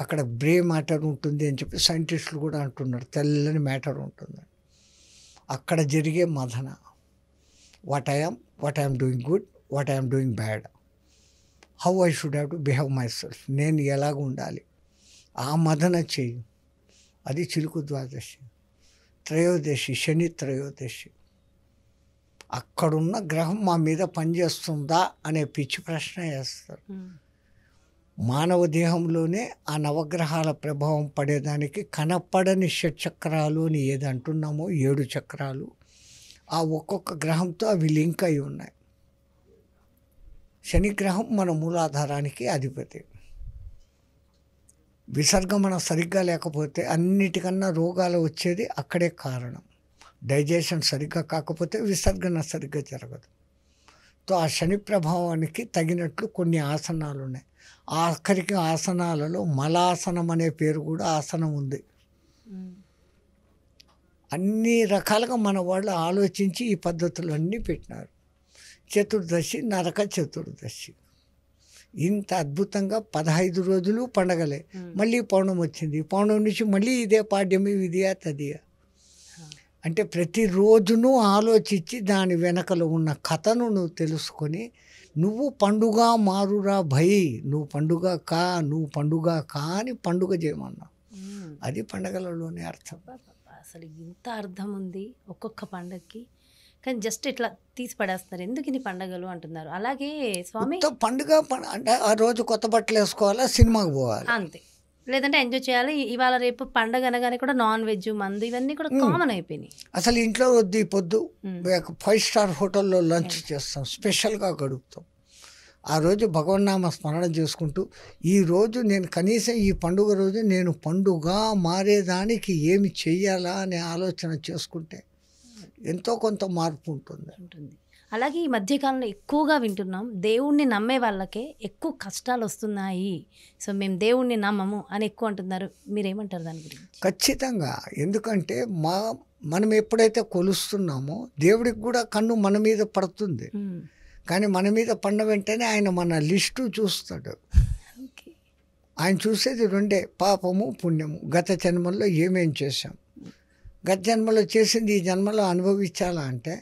అక్కడ గ్రే మ్యాటర్ ఉంటుంది అని చెప్పి సైంటిస్టులు కూడా అంటున్నారు. తెల్లని మ్యాటర్ ఉంటుంది. అక్కడ జరిగే మదన. What I'm doing good, what I'm doing bad, how I should have to behave myself, నేను ఎలాగ ఉండాలి, ఆ మదన చెయ్యి. అది చిలుకు ద్వాదశి. త్రయోదశి శని త్రయోదశి. అక్కడున్న గ్రహం మా మీద పనిచేస్తుందా అనే పిచ్చి ప్రశ్న వేస్తారు. మానవ దేహంలోనే ఆ నవగ్రహాల ప్రభావం పడేదానికి కనపడని షట్చక్రాలు అని ఏది అంటున్నామో 7 చక్రాలు, ఆ ఒక్కొక్క గ్రహంతో అవి లింక్ అయి ఉన్నాయి. శని గ్రహం మన మూలాధారానికి అధిపతి. విసర్గమనం సరిగ్గా లేకపోతే అన్నిటికన్నా రోగాలు వచ్చేది అక్కడే కారణం. డైజెషన్ సరిగ్గా కాకపోతే విసర్గన సరిగ్గా జరగదు. సో ఆ శని ప్రభావానికి తగినట్లు కొన్ని ఆసనాలు ఉన్నాయి. ఆఖరికి ఆసనాలలో మలాసనం అనే పేరు కూడా ఆసనం ఉంది. అన్ని రకాలుగా మన వాళ్ళు ఆలోచించి ఈ పద్ధతులు అన్నీ పెట్టినారు. చతుర్దశి, నరక చతుర్దశి, ఇంత అద్భుతంగా 15 రోజులు పండగలే. మళ్ళీ పౌర్ణమి వచ్చింది, పౌర్ణమి నుంచి మళ్ళీ ఇదే పాడ్యమి, ఇదియా తదియా. అంటే ప్రతిరోజును ఆలోచించి దాని వెనకలో ఉన్న కథను నువ్వు తెలుసుకొని నువ్వు పండుగ మారురా భయ్, నువ్వు పండుగ కా, నువ్వు పండుగ కా అని పండుగ చేయమన్నావు. అది పండగలలోనే అర్థం. అసలు ఇంత అర్థం ఉంది ఒక్కొక్క పండగకి, కానీ జస్ట్ ఇట్లా తీసి పడేస్తారు. ఎందుకు ఇన్ని పండగలు అంటున్నారు. అలాగే స్వామి పండుగ అంటే ఆ రోజు కొత్త బట్టలు వేసుకోవాలా, సినిమాకి పోవాలి అంతే, లేదంటే ఎంజాయ్ చేయాలి. ఇవాళ రేపు పండగ అనగానే కూడా నాన్ వెజ్, మందు ఇవన్నీ కూడా కామన్ అయిపోయినాయి. అసలు ఇంట్లో వద్దు, ఈ పొద్దు 5 స్టార్ హోటల్లో లంచ్ చేస్తాం, స్పెషల్గా గడుపుతాం. ఆ రోజు భగవన్నామ స్మరణ చేసుకుంటూ ఈ రోజు నేను కనీసం ఈ పండుగ రోజు నేను పండుగ మారేదానికి ఏమి చెయ్యాలా అనే ఆలోచన చేసుకుంటే ఎంతో కొంత మార్పు ఉంటుంది. అలాగే ఈ మధ్యకాలంలో ఎక్కువగా వింటున్నాం, దేవుణ్ణి నమ్మే వాళ్ళకే ఎక్కువ కష్టాలు వస్తున్నాయి, సో మేము దేవుణ్ణి నమ్మము అని ఎక్కువ అంటున్నారు. మీరేమంటారు దాని గురించి? ఖచ్చితంగా. ఎందుకంటే మనం ఎప్పుడైతే కొలుస్తున్నామో దేవుడికి కూడా కన్ను మన మీద పడుతుంది. కానీ మన మీద పడిన వెంటనే ఆయన మన లిస్టు చూస్తాడు. ఆయన చూసేది 2 పాపము పుణ్యము. గత జన్మల్లో ఏమేం చేశాం, గత జన్మలో చేసింది ఈ జన్మలో అనుభవించాలా అంటే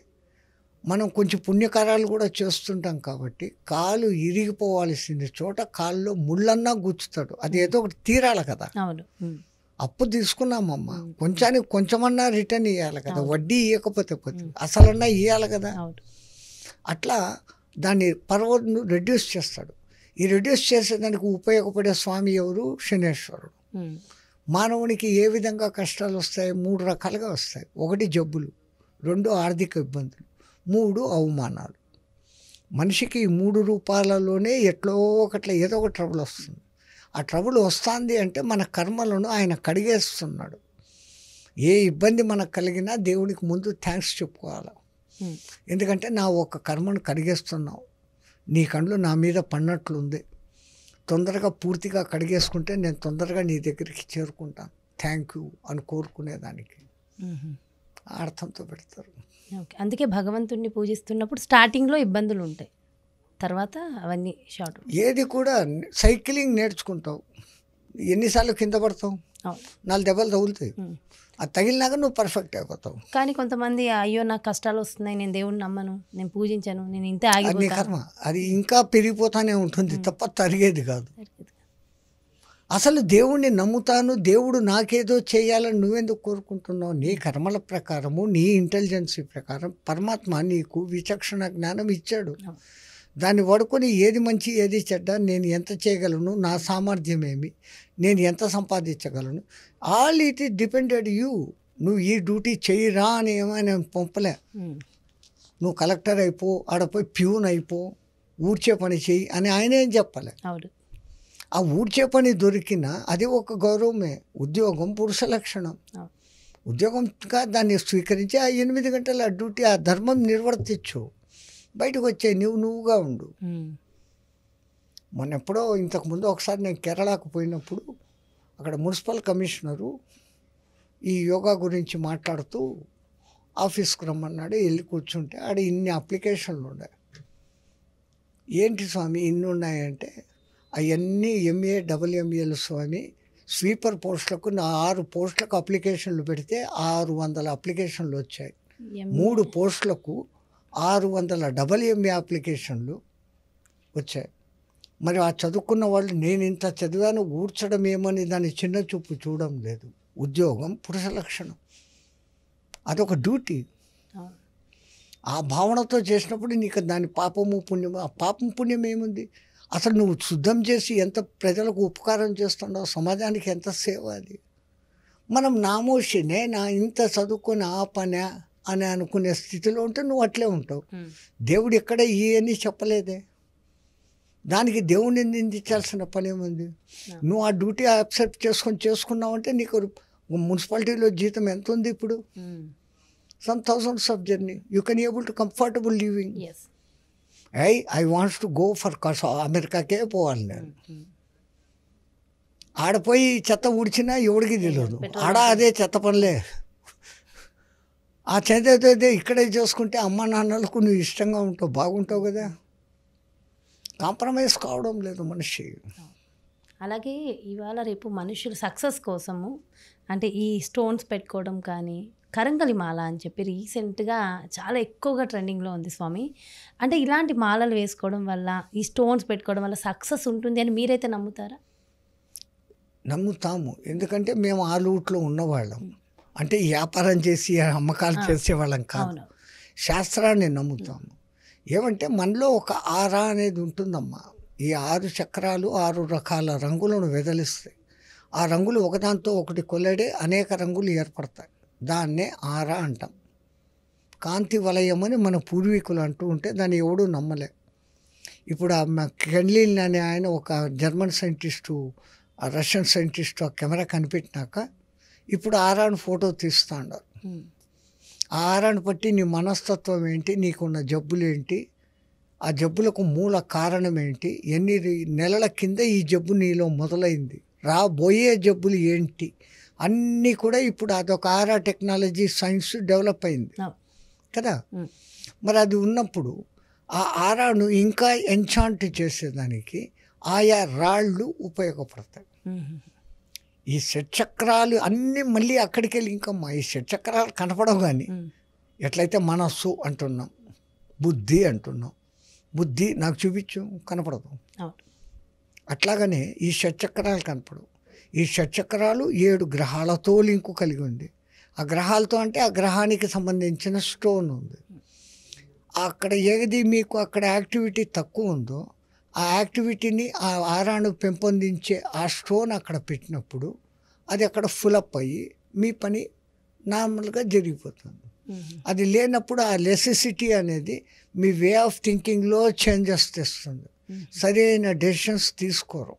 మనం కొంచెం పుణ్యకారాలు కూడా చేస్తుంటాం కాబట్టి కాలు ఇరిగిపోవాల్సిన చోట కాళ్ళలో ముళ్ళన్నా గుచ్చుతాడు. అది ఏదో ఒకటి తీరాలి కదా. అప్పు తీసుకున్నామమ్మా, కొంచానికి కొంచెమన్నా రిటర్న్ ఇవ్వాలి కదా, వడ్డీ ఇవ్వకపోతే అసలన్నా ఇవ్వాలి కదా. అట్లా దాన్ని పర్వను రెడ్యూస్ చేస్తాడు. ఈ రెడ్యూస్ చేసేదానికి ఉపయోగపడే స్వామి ఎవరు? శనేశ్వరుడు. మానవునికి ఏ విధంగా కష్టాలు వస్తాయి? 3 రకాలుగా వస్తాయి. 1 జబ్బులు, 2 ఆర్థిక ఇబ్బందులు, 3 అవమానాలు. మనిషికి ఈ 3 రూపాలలోనే ఎట్లో ఒకట్లా ఏదో ఒక ట్రబుల్ వస్తుంది. ఆ ట్రబుల్ వస్తుంది అంటే మన కర్మలను ఆయన కడిగేస్తున్నాడు. ఏ ఇబ్బంది మనకు కలిగినా దేవునికి ముందు థ్యాంక్స్ చెప్పుకోవాలి. ఎందుకంటే నా ఒక కర్మను కడిగేస్తున్నావు, నీ కళ్ళు నా మీద పడినట్లుంది, తొందరగా పూర్తిగా కడిగేసుకుంటే నేను తొందరగా నీ దగ్గరికి చేరుకుంటాను, థ్యాంక్ యూ అని కోరుకునేదానికి అర్థంతో పెడతారు. అందుకే భగవంతుడిని పూజిస్తున్నప్పుడు స్టార్టింగ్లో ఇబ్బందులు ఉంటాయి, తర్వాత అవన్నీ షార్ట్. ఏది కూడా సైక్లింగ్ నేర్చుకుంటావు, ఎన్నిసార్లు కింద పడతావు, 4 దెబ్బలు తగులుతాయి, అది తగిలినాక నువ్వు పర్ఫెక్ట్ అయిపోతావు. కానీ కొంతమంది అయ్యో నాకు కష్టాలు వస్తున్నాయి, నేను దేవుడిని నమ్మను, నేను పూజించను, నేను ఇంతే ఆగిపోతాను, నీ కర్మ అది ఇంకా పెరిగిపోతానే ఉంటుంది తప్ప తరిగేది కాదు. అసలు దేవుణ్ణి నమ్ముతాను, దేవుడు నాకేదో చేయాలని నువ్వెందుకు కోరుకుంటున్నావు? నీ కర్మల ప్రకారము, నీ ఇంటెలిజెన్సీ ప్రకారం పరమాత్మ నీకు విచక్షణ జ్ఞానం ఇచ్చాడు. దాన్ని వాడుకొని ఏది మంచి ఏది చెడ్డ, నేను ఎంత చేయగలను, నా సామర్థ్యం ఏమి, నేను ఎంత సంపాదించగలను, all it is depended you. నువ్వు ఈ డ్యూటీ చెయ్యిరా అని ఏమైనా పంపలే. నువ్వు కలెక్టర్ అయిపో, ఆడపోయి ప్యూన్ అయిపో, ఊడ్చే పని చెయ్యి అని ఆయన ఏం చెప్పలే. ఆ ఊడ్చే పని దొరికినా అది ఒక గౌరవమే. ఉద్యోగం పురుష లక్షణం. ఉద్యోగంగా దాన్ని స్వీకరించి ఆ 8 గంటల డ్యూటీ, ఆ ధర్మం నిర్వర్తించు, బయటకు వచ్చే నువ్వుగా ఉండు. మొన్న ఎప్పుడో ఇంతకుముందు ఒకసారి నేను కేరళకు పోయినప్పుడు అక్కడ మున్సిపల్ కమిషనరు ఈ యోగా గురించి మాట్లాడుతూ ఆఫీస్కి రమ్మన్నాడు. వెళ్ళి కూర్చుంటే ఆడ ఇన్ని అప్లికేషన్లు ఉన్నాయి. ఏంటి స్వామి ఇన్ని ఉన్నాయంటే అవన్నీ MA WMAలు స్వామి. స్వీపర్ పోస్టులకు 6 పోస్టులకు అప్లికేషన్లు పెడితే 600 అప్లికేషన్లు వచ్చాయి. 3 పోస్టులకు 600 WMA అప్లికేషన్లు వచ్చాయి. మరి ఆ చదువుకున్న వాళ్ళు నేను ఇంత చదివాను ఊడ్చడం ఏమని దాన్ని చిన్న చూపు చూడడం లేదు. ఉద్యోగం పురుష లక్షణం, అదొక డ్యూటీ. ఆ భావనతో చేసినప్పుడు నీకు దాని పాపము పుణ్యము, ఆ పాపం పుణ్యం ఏముంది? అసలు నువ్వు శుద్ధం చేసి ఎంత ప్రజలకు ఉపకారం చేస్తున్నావు, సమాజానికి ఎంత సేవ అది. మనం నామోషినే నా ఇంత చదువుకొని ఆ పనే అని అనుకునే స్థితిలో ఉంటే నువ్వు అట్లే ఉంటావు. దేవుడు ఎక్కడ అని చెప్పలేదే, దానికి దేవుడిని నిందించాల్సిన పని ఏముంది? నువ్వు ఆ డ్యూటీ యాక్సెప్ట్ చేసుకున్నావు అంటే నీకు మున్సిపాలిటీలో జీతం ఎంత ఉంది ఇప్పుడు? Some thousands of journey you can able to comfortable living. I wants to go for అమెరికాకే పోవాలి నేను. ఆడపోయి చెత్త ఊడ్చినా ఎవడికి తెలియదు, ఆడ అదే చెత్త పనులే. ఆ చెత్త ఇక్కడే చేసుకుంటే అమ్మ నాన్నలకు నువ్వు ఇష్టంగా ఉంటావు, బాగుంటావు కదా. కాంప్రమైజ్ కావడం లేదు మనిషి. అలాగే ఇవాళ రేపు మనుషులు సక్సెస్ కోసము అంటే ఈ స్టోన్స్ పెట్టుకోవడం కానీ కరంగలి మాల అని చెప్పి రీసెంట్గా చాలా ఎక్కువగా ట్రెండింగ్లో ఉంది స్వామి. అంటే ఇలాంటి మాలలు వేసుకోవడం వల్ల, ఈ స్టోన్స్ పెట్టుకోవడం వల్ల సక్సెస్ ఉంటుంది అని మీరైతే నమ్ముతారా? నమ్ముతాము, ఎందుకంటే మేము ఆ లూట్లో ఉన్నవాళ్ళం. అంటే వ్యాపారం చేసి అమ్మకాలు చేసేవాళ్ళం కాదు, శాస్త్రాన్ని నమ్ముతాము. ఏమంటే మనలో ఒక ఆరా అనేది ఉంటుందమ్మా. ఈ 6 చక్రాలు 6 రకాల రంగులను వెదలిస్తాయి. ఆ రంగులు ఒకదాంతో ఒకటి కొల్లడే అనేక రంగులు ఏర్పడతాయి. దాన్నే ఆరా అంటాం. కాంతి వలయం అని మన పూర్వీకులు అంటూ ఉంటే దాన్ని ఎవడూ నమ్మలే. ఇప్పుడు ఆ కెన్లిన్ అనే ఆయన ఒక జర్మన్ సైంటిస్టు, ఆ రష్యన్ సైంటిస్టు ఆ కెమెరా కనిపెట్టినాక ఇప్పుడు ఆరాను ఫోటో తీస్తాడు. ఆ ఆరాను బట్టి నీ మనస్తత్వం ఏంటి, నీకున్న జబ్బులు ఏంటి, ఆ జబ్బులకు మూల కారణం ఏంటి, ఎన్ని నెలల కింద ఈ జబ్బు నీలో మొదలైంది, రాబోయే జబ్బులు ఏంటి, అన్నీ కూడా ఇప్పుడు అదొక ఆరా టెక్నాలజీ సైన్స్ డెవలప్ అయింది కదా. మరి అది ఉన్నప్పుడు ఆ ఆరాను ఇంకా ఎన్చాంట్ చేసేదానికి ఆయా రాళ్ళు ఉపయోగపడతాయి. ఈ షట్చక్రాలు అన్నీ మళ్ళీ అక్కడికి వెళ్ళి ఇంకమ్మా ఈ షట్చక్రాలు కనపడవు. కానీ ఎట్లయితే మనస్సు అంటున్నాం, బుద్ధి అంటున్నాం, బుద్ధి నాకు చూపించు కనపడదు. అట్లాగనే ఈ షట్చక్రాలు కనపడవు. ఈ షట్చక్రాలు 7 గ్రహాలతో లింకు కలిగి ఉంది. ఆ గ్రహాలతో అంటే ఆ గ్రహానికి సంబంధించిన స్టోన్ ఉంది. అక్కడ ఏది మీకు అక్కడ యాక్టివిటీ తక్కువ ఉందో ఆ యాక్టివిటీని ఆ ఆరాను పెంపొందించే ఆ స్టోన్ అక్కడ పెట్టినప్పుడు అది అక్కడ ఫులప్ అయ్యి మీ పని నార్మల్గా జరిగిపోతుంది. అది లేనప్పుడు ఆ నెసెసిటీ అనేది మీ వే ఆఫ్ థింకింగ్లో చేంజెస్ తెస్తుంది. సరైన డెసిషన్స్ తీసుకోరు.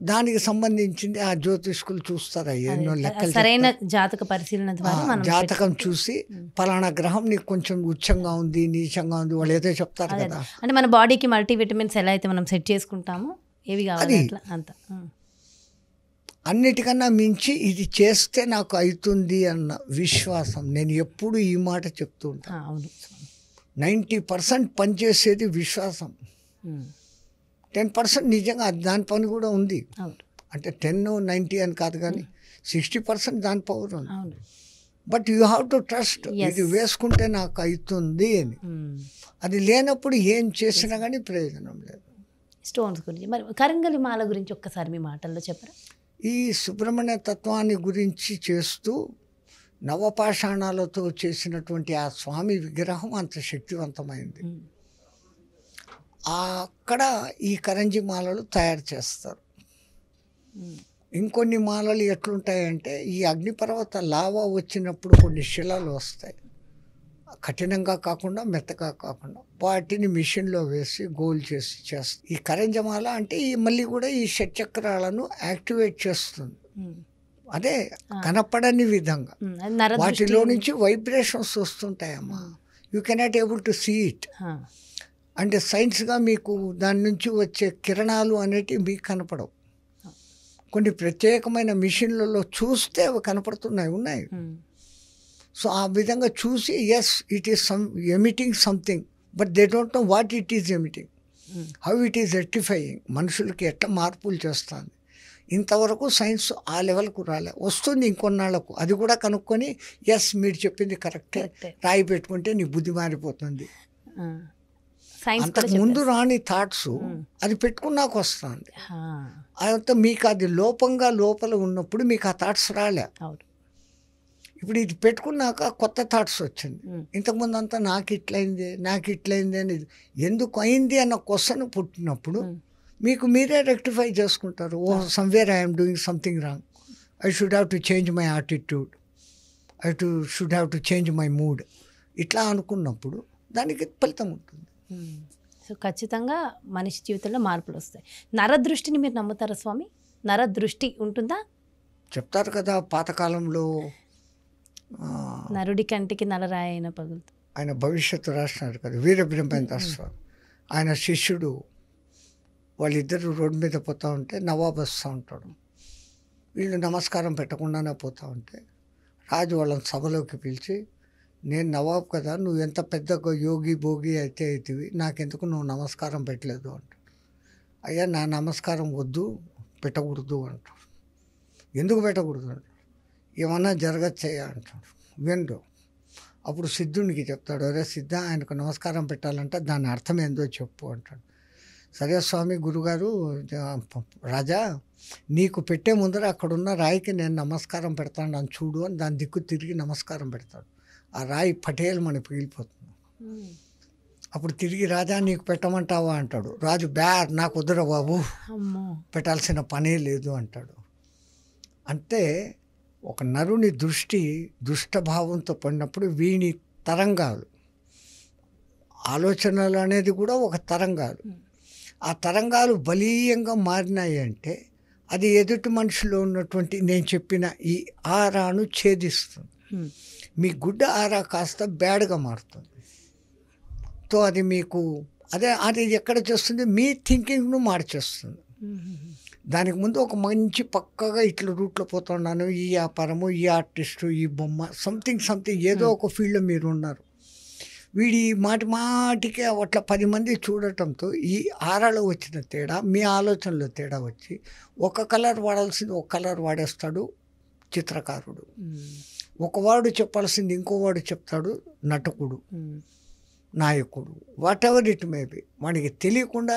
దానికి సంబంధించింది ఆ జ్యోతిష్కులు చూస్తారు, ఎన్నో లెక్కలు, సరైన జాతక పరిశీలన ద్వారా జాతకం చూసి పలానా గ్రహం నీకు కొంచెం ఉచ్చంగా ఉంది, నీచంగా ఉంది, వాళ్ళు ఏదో చెప్తారు కదా. అంటే మన బాడీకి మల్టీవిటమిన్స్ ఎలా అయితే మనం సెట్ చేసుకుంటామో ఏవి కావాలి అంత. అన్నిటికన్నా మించి ఇది చేస్తే నాకు అవుతుంది అన్న విశ్వాసం. నేను ఎప్పుడు ఈ మాట చెప్తూ ఉంటాను. 90% పనిచేసేది విశ్వాసం, 10% నిజంగా దాని పని కూడా ఉంది. అంటే 10-90 అని కాదు, కానీ 60% దాని పవర్ ఉంది. But you have to trust, ఇది వేసుకుంటే నాకు అవుతుంది అని. అది లేనప్పుడు ఏం చేసినా కానీ ప్రయోజనం లేదు. స్టోన్స్ గురించి మరి కరంగలి మాల గురించి ఒక్కసారి మీ మాటల్లో చెప్పరా? ఈ సుబ్రహ్మణ్య తత్వాన్ని గురించి చేస్తూ నవపాషాణాలతో చేసినటువంటి ఆ స్వామి విగ్రహం అంత శక్తివంతమైంది. అక్కడ ఈ కరంజీ మాలలు తయారు చేస్తారు. ఇంకొన్ని మాలలు ఎట్లుంటాయంటే ఈ అగ్నిపర్వత లావా వచ్చినప్పుడు కొన్ని శిలలు వస్తాయి, కఠినంగా కాకుండా మెత్తగా కాకుండా, వాటిని మిషన్లో వేసి గోల్ చేసి చేస్తుంది. ఈ కరంజమాల అంటే ఈ మళ్ళీ కూడా ఈ షట్చక్రాలను యాక్టివేట్ చేస్తుంది. అదే కనపడని విధంగా వాటిలో నుంచి వైబ్రేషన్స్ వస్తుంటాయమ్మా. You cannot able to see it. అంటే సైన్స్గా మీకు దాని నుంచి వచ్చే కిరణాలు అనేటివి మీకు కనపడవు. కొన్ని ప్రత్యేకమైన మిషన్లలో చూస్తే అవి కనపడుతున్నాయి. సో ఆ విధంగా చూసి yes it is emitting something, but they don't know what it is emitting, how it is rectifying, మనుషులకి ఎట్లా మార్పులు చేస్తుంది. ఇంతవరకు సైన్స్ ఆ లెవెల్కు రాలే, వస్తుంది ఇంకొన్నాళ్లకు. అది కూడా కనుక్కొని ఎస్ మీరు చెప్పింది కరెక్టే, రాయి పెట్టుకుంటే నీ బుద్ధి మారిపోతుంది. అంతకు ముందు రాని థాట్స్ అది పెట్టుకున్నాక వస్తుంది. అదంతా మీకు అది లోపల ఉన్నప్పుడు మీకు ఆ థాట్స్ రాలే. ఇప్పుడు ఇది పెట్టుకున్నాక కొత్త థాట్స్ వచ్చింది. ఇంతకుముందు అంతా నాకు ఇట్లయింది అని ఎందుకు అయింది అన్న క్వశ్చన్ పుట్టినప్పుడు మీకు మీరే రెక్టిఫై చేసుకుంటారు. Oh somewhere I'm doing something wrong, I should have to change my attitude, should have to change my mood, ఇట్లా అనుకున్నప్పుడు దానికి ఫలితం ఉంటుంది. సో ఖచ్చితంగా మనిషి జీవితంలో మార్పులు వస్తాయి. నరదృష్టిని మీరు నమ్ముతారా స్వామి? నరదృష్టి ఉంటుందా? చెప్తారు కదా పాతకాలంలో నరుడి కంటికి నలరాయి అయిన పగులుతుంది. ఆయన భవిష్యత్తు రాసినారు కదా వీరబ్రహ్మేంద్ర స్వామి. ఆయన శిష్యుడు వాళ్ళిద్దరు రోడ్డు మీద పోతూ ఉంటే నవాబ్ వస్తూ ఉంటాడు. వీళ్ళు నమస్కారం పెట్టకుండానే పోతూ ఉంటే రాజు వాళ్ళని సభలోకి పిలిచి, నేను నవాబ్ కదా, నువ్వు ఎంత పెద్ద యోగి భోగి అయితే అవుతుంది, నాకెందుకు నువ్వు నమస్కారం పెట్టలేదు అంటాడు. అయ్యా నా నమస్కారం వద్దు, పెట్టకూడదు అంటాడు. ఎందుకు పెట్టకూడదు అంటాడు. ఏమన్నా జరగచ్చయ్యా అంటాడు. వినరు. అప్పుడు సిద్ధునికి చెప్తాడు, అరే సిద్ధ, ఆయనకు నమస్కారం పెట్టాలంటే దాని అర్థం ఏందో చెప్పు అంటాడు. సరే స్వామి, గురుగారు, రాజా, నీకు పెట్టే ముందర అక్కడున్న రాయికి నేను నమస్కారం పెడతాను అని చూడు అని దాని దిక్కు తిరిగి నమస్కారం పెడతాడు. ఆ రాయి పటేల్ మనకి పగిలిపోతుంది. అప్పుడు తిరిగి రాజా నీకు పెట్టమంటావా అంటాడు. రాజు నాకు వద్దురా బాబు, పెట్టాల్సిన పనే లేదు అంటాడు. అంటే ఒక నరుని దృష్టి దుష్టభావంతో పడినప్పుడు వీని తరంగాలు, ఆలోచనలు అనేది కూడా ఒక తరంగాలు, ఆ తరంగాలు బలీయంగా మారినాయి అంటే అది ఎదుటి మనిషిలో ఉన్నటువంటి నేను చెప్పిన ఈ ఆరాను ఛేదిస్తుంది. మీ గుడ్డ ఆరా కాస్త బ్యాడ్గా మారుతుంది. సో అది మీకు అది ఎక్కడ చేస్తుంది, మీ థింకింగ్ను మార్చేస్తుంది. దానికి ముందు ఒక మంచి పక్కగా ఇట్లా రూట్లో పోతున్నాను, ఈ వ్యాపారము, ఈ ఆర్టిస్టు, ఈ బొమ్మ, సంథింగ్ ఏదో ఒక ఫీల్డ్లో మీరు ఉన్నారు. వీడి మాటికి అట్లా 10 మంది చూడటంతో ఈ ఆరాలో వచ్చిన తేడా, మీ ఆలోచనలో తేడా వచ్చి ఒక కలర్ వాడాల్సింది ఒక కలర్ వాడేస్తాడు చిత్రకారుడు, ఒకవాడు చెప్పాల్సింది ఇంకోవాడు చెప్తాడు నటకుడు, నాయకుడు, what ever it may be. మనకి తెలియకుండా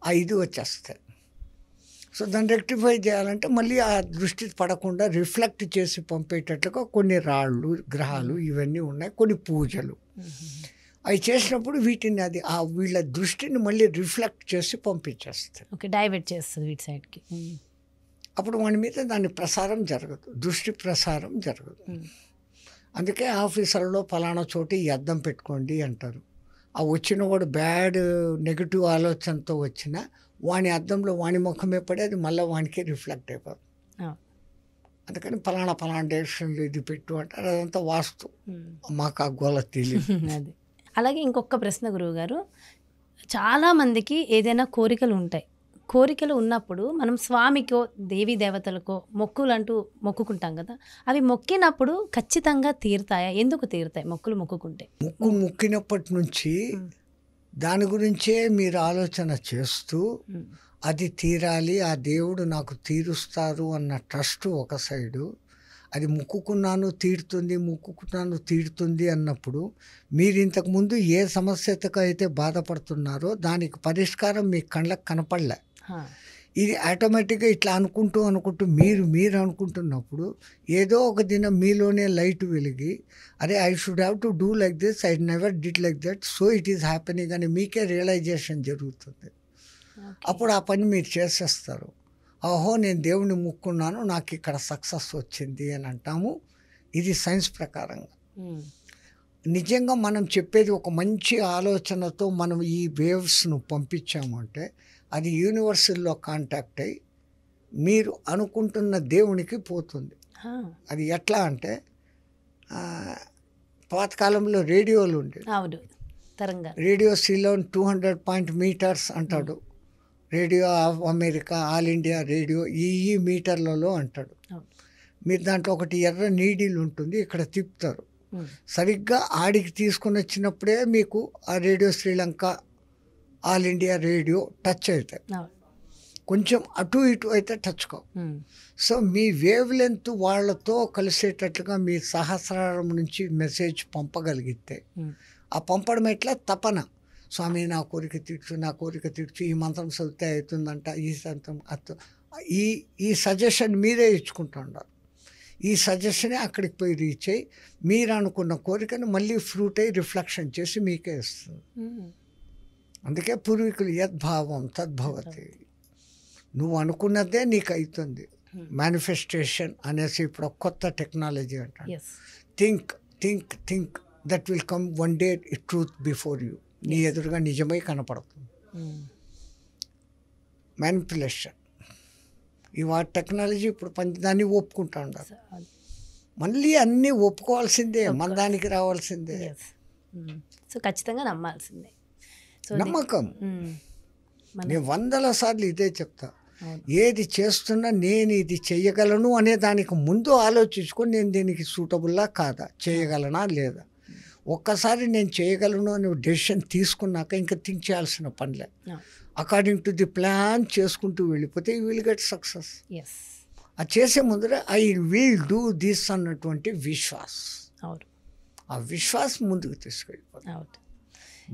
ఆ ఇది వచ్చేస్తాయి. సో దాన్ని రెక్టిఫై చేయాలంటే మళ్ళీ ఆ దృష్టి పడకుండా రిఫ్లెక్ట్ చేసి పంపేటట్లుగా కొన్ని రాళ్ళు, గ్రహాలు ఇవన్నీ ఉన్నాయి, కొన్ని పూజలు అవి చేసినప్పుడు వీటిని వీళ్ళ దృష్టిని మళ్ళీ రిఫ్లెక్ట్ చేసి పంపించేస్తాయి. ఓకే, డైవర్ట్ చేస్తుంది వీటి సైడ్కి. అప్పుడు వాడి మీద దాని ప్రసారం జరగదు, దృష్టి ప్రసారం జరగదు. అందుకే ఆఫీసర్లో ఫలానా చోటి ఈ అద్దం పెట్టుకోండి అంటారు. ఆ వచ్చిన వాడు బ్యాడ్ నెగిటివ్ ఆలోచనతో వచ్చిన వాని అద్దంలో వాని ముఖమే పడి అది మళ్ళీ వానికి రిఫ్లెక్ట్ అయిపోతుంది. అందుకని ఫలానా డైరెక్షన్లో ఇది పెట్టు అంటారు. అదంతా వాస్తు, మాకు ఆ గోల తెలియదు. అది. అలాగే ఇంకొక ప్రశ్న గురువుగారు, చాలామందికి ఏదైనా కోరికలు ఉంటాయి. కోరికలు ఉన్నప్పుడు మనం స్వామికో దేవీ దేవతలకో మొక్కులంటూ మొక్కుకుంటాం కదా, అవి మొక్కినప్పుడు ఖచ్చితంగా తీరుతాయా? ఎందుకు తీరుతాయి మొక్కులు మొక్కుకుంటే? మొక్కినప్పటి నుంచి దాని గురించే మీరు ఆలోచన చేస్తూ అది తీరాలి, ఆ దేవుడు నాకు తీరుస్తారు అన్న ట్రస్ట్ ఒక సైడు, అది మొక్కుకున్నాను తీరుతుంది అన్నప్పుడు మీరు ఇంతకుముందు ఏ సమస్యతో అయితే బాధపడుతున్నారో దానికి పరిష్కారం మీ కళ్ళకు కనపడలే. ఇది ఆటోమేటిక్గా ఇట్లా అనుకుంటూ మీరు అనుకుంటున్నప్పుడు ఏదో ఒక దినం మీలోనే లైట్ వెలిగి, అరే I should have to do like this, I never did like that, so it is happening అని మీకే రియలైజేషన్ జరుగుతుంది. అప్పుడు ఆ పని మీరు చేసేస్తారు. ఓహో నేను దేవుని మొక్కున్నాను, నాకు ఇక్కడ సక్సెస్ వచ్చింది అని అంటాము. ఇది సైన్స్ ప్రకారంగా. నిజంగా మనం చెప్పేది ఒక మంచి ఆలోచనతో మనం ఈ వేవ్స్ను పంపించాము అంటే అది యూనివర్సల్లో కాంటాక్ట్ అయ్యి మీరు అనుకుంటున్న దేవునికి పోతుంది. అది ఎట్లా అంటే పాతకాలంలో రేడియోలు ఉండేవి. రేడియో సిలోన్ 200 మీటర్స్ అంటాడు, radio of America, all India radio ఈ మీటర్లలో అంటాడు. మీరు దాంట్లో ఒకటి ఎర్ర నీడిల్ ఉంటుంది, ఇక్కడ తిప్పుతారు. సరిగ్గా ఆడికి తీసుకొని వచ్చినప్పుడే మీకు ఆ radio Sri Lanka, all India radio touch అవుతాయి. కొంచెం అటు ఇటు అయితే టచ్ కావు. సో మీ వేవ్ లెంత్ వాళ్ళతో కలిసేటట్లుగా మీ సహస్రారం నుంచి మెసేజ్ పంపగలిగితే, ఆ పంపడం ఎట్లా తపన, స్వామి నా కోరిక తీర్చు, ఈ మంత్రం చదివితే అవుతుందంట, ఈ సంతం ఈ సజెషన్ మీరే ఇచ్చుకుంటున్నారు. ఈ సజెషనే అక్కడికి పోయి రీచ్ అయ్యి మీరు అనుకున్న కోరికను మళ్ళీ ఫ్రూట్ అయ్యి రిఫ్లెక్షన్ చేసి మీకే ఇస్తుంది. అందుకే పూర్వీకులు యద్భావం తద్భవతి, నువ్వు అనుకున్నదే నీకు అవుతుంది. మేనిఫెస్టేషన్ అనేసి ఇప్పుడు కొత్త టెక్నాలజీ అంటాడు. Think think think that will come one day truth before you. నీ ఎదురుగా నిజమై కనపడుతుంది. మ్యానిపులేషన్ ఇవాళ టెక్నాలజీ ఇప్పుడు దాన్ని ఒప్పుకుంటా ఉండాలి. మళ్ళీ అన్నీ ఒప్పుకోవాల్సిందే, మన దానికి రావాల్సిందే. సో ఖచ్చితంగా నమ్మాల్సిందే. సో నమ్మకం. నేను 100 సార్లు ఇదే చెప్తా. ఏది చేస్తున్నా నేను ఇది చేయగలను అనే దానికి ముందు ఆలోచించుకొని నేను దీనికి సూటబుల్లా కాదా, చేయగలనా లేదా. ఒక్కసారి నేను చేయగలను అనే డెసిషన్ తీసుకున్నాక ఇంకా థింక్ చేయాల్సిన పనిలే. అకార్డింగ్ టు ది ప్లాన్ చేసుకుంటూ వెళ్ళిపోతే యూ విల్ గెట్ సక్సెస్. అది చేసే ముందర ఐ విల్ డూ దిస్ అన్నటువంటి విశ్వాస్, ఆ విశ్వాసం ముందుకు తీసుకెళ్ళిపోతుంది.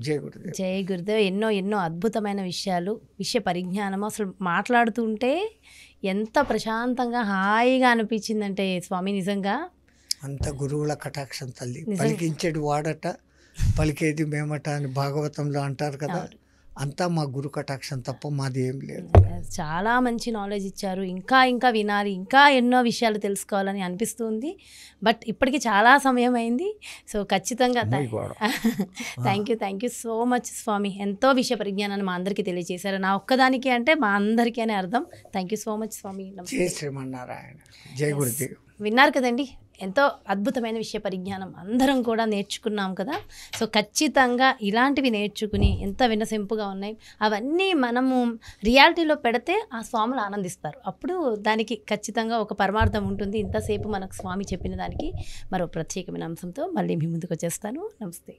జై గురుదేవ్. జై గురుదేవ్. ఎన్నో ఎన్నో అద్భుతమైన విషయాలు, విషయ పరిజ్ఞానం. అసలు మాట్లాడుతుంటే ఎంత ప్రశాంతంగా హాయిగా అనిపించిందంటే స్వామి, నిజంగా అంత గురువుల కటాక్షం తల్లి. పలికించేది వాడట, పలికేది మేమట అని భాగవతంలో అంటారు కదా. అంతా మా గురు కటాక్షం తప్ప మాది ఏం లేదు. చాలా మంచి నాలెడ్జ్ ఇచ్చారు. ఇంకా ఇంకా వినాలి, ఇంకా ఎన్నో విషయాలు తెలుసుకోవాలని అనిపిస్తుంది. బట్ ఇప్పటికి చాలా సమయం అయింది. సో ఖచ్చితంగా థ్యాంక్ యూ సో మచ్ స్వామి. ఎంతో విషయ పరిజ్ఞానాన్ని మా అందరికీ తెలియజేశారు. నా ఒక్కదానికి అంటే మా అందరికీ అనే అర్థం. థ్యాంక్ యూ సో మచ్ స్వామి. జై శ్రీమన్నారాయణ. జై గురుదేవ్. విన్నారు కదండి, ఎంతో అద్భుతమైన విషయ పరిజ్ఞానం అందరం కూడా నేర్చుకున్నాం కదా. సో ఖచ్చితంగా ఇలాంటివి నేర్చుకుని ఎంత వినసొంపుగా ఉన్నాయి అవన్నీ మనము రియాలిటీలో పెడితే ఆ స్వాములు ఆనందిస్తారు. అప్పుడు దానికి ఖచ్చితంగా ఒక పరమార్థం ఉంటుంది. ఇంతసేపు మనకు స్వామి చెప్పిన దానికి మరో ప్రత్యేకమైన అంశంతో మళ్ళీ మీ ముందుకు వచ్చేస్తాను. నమస్తే.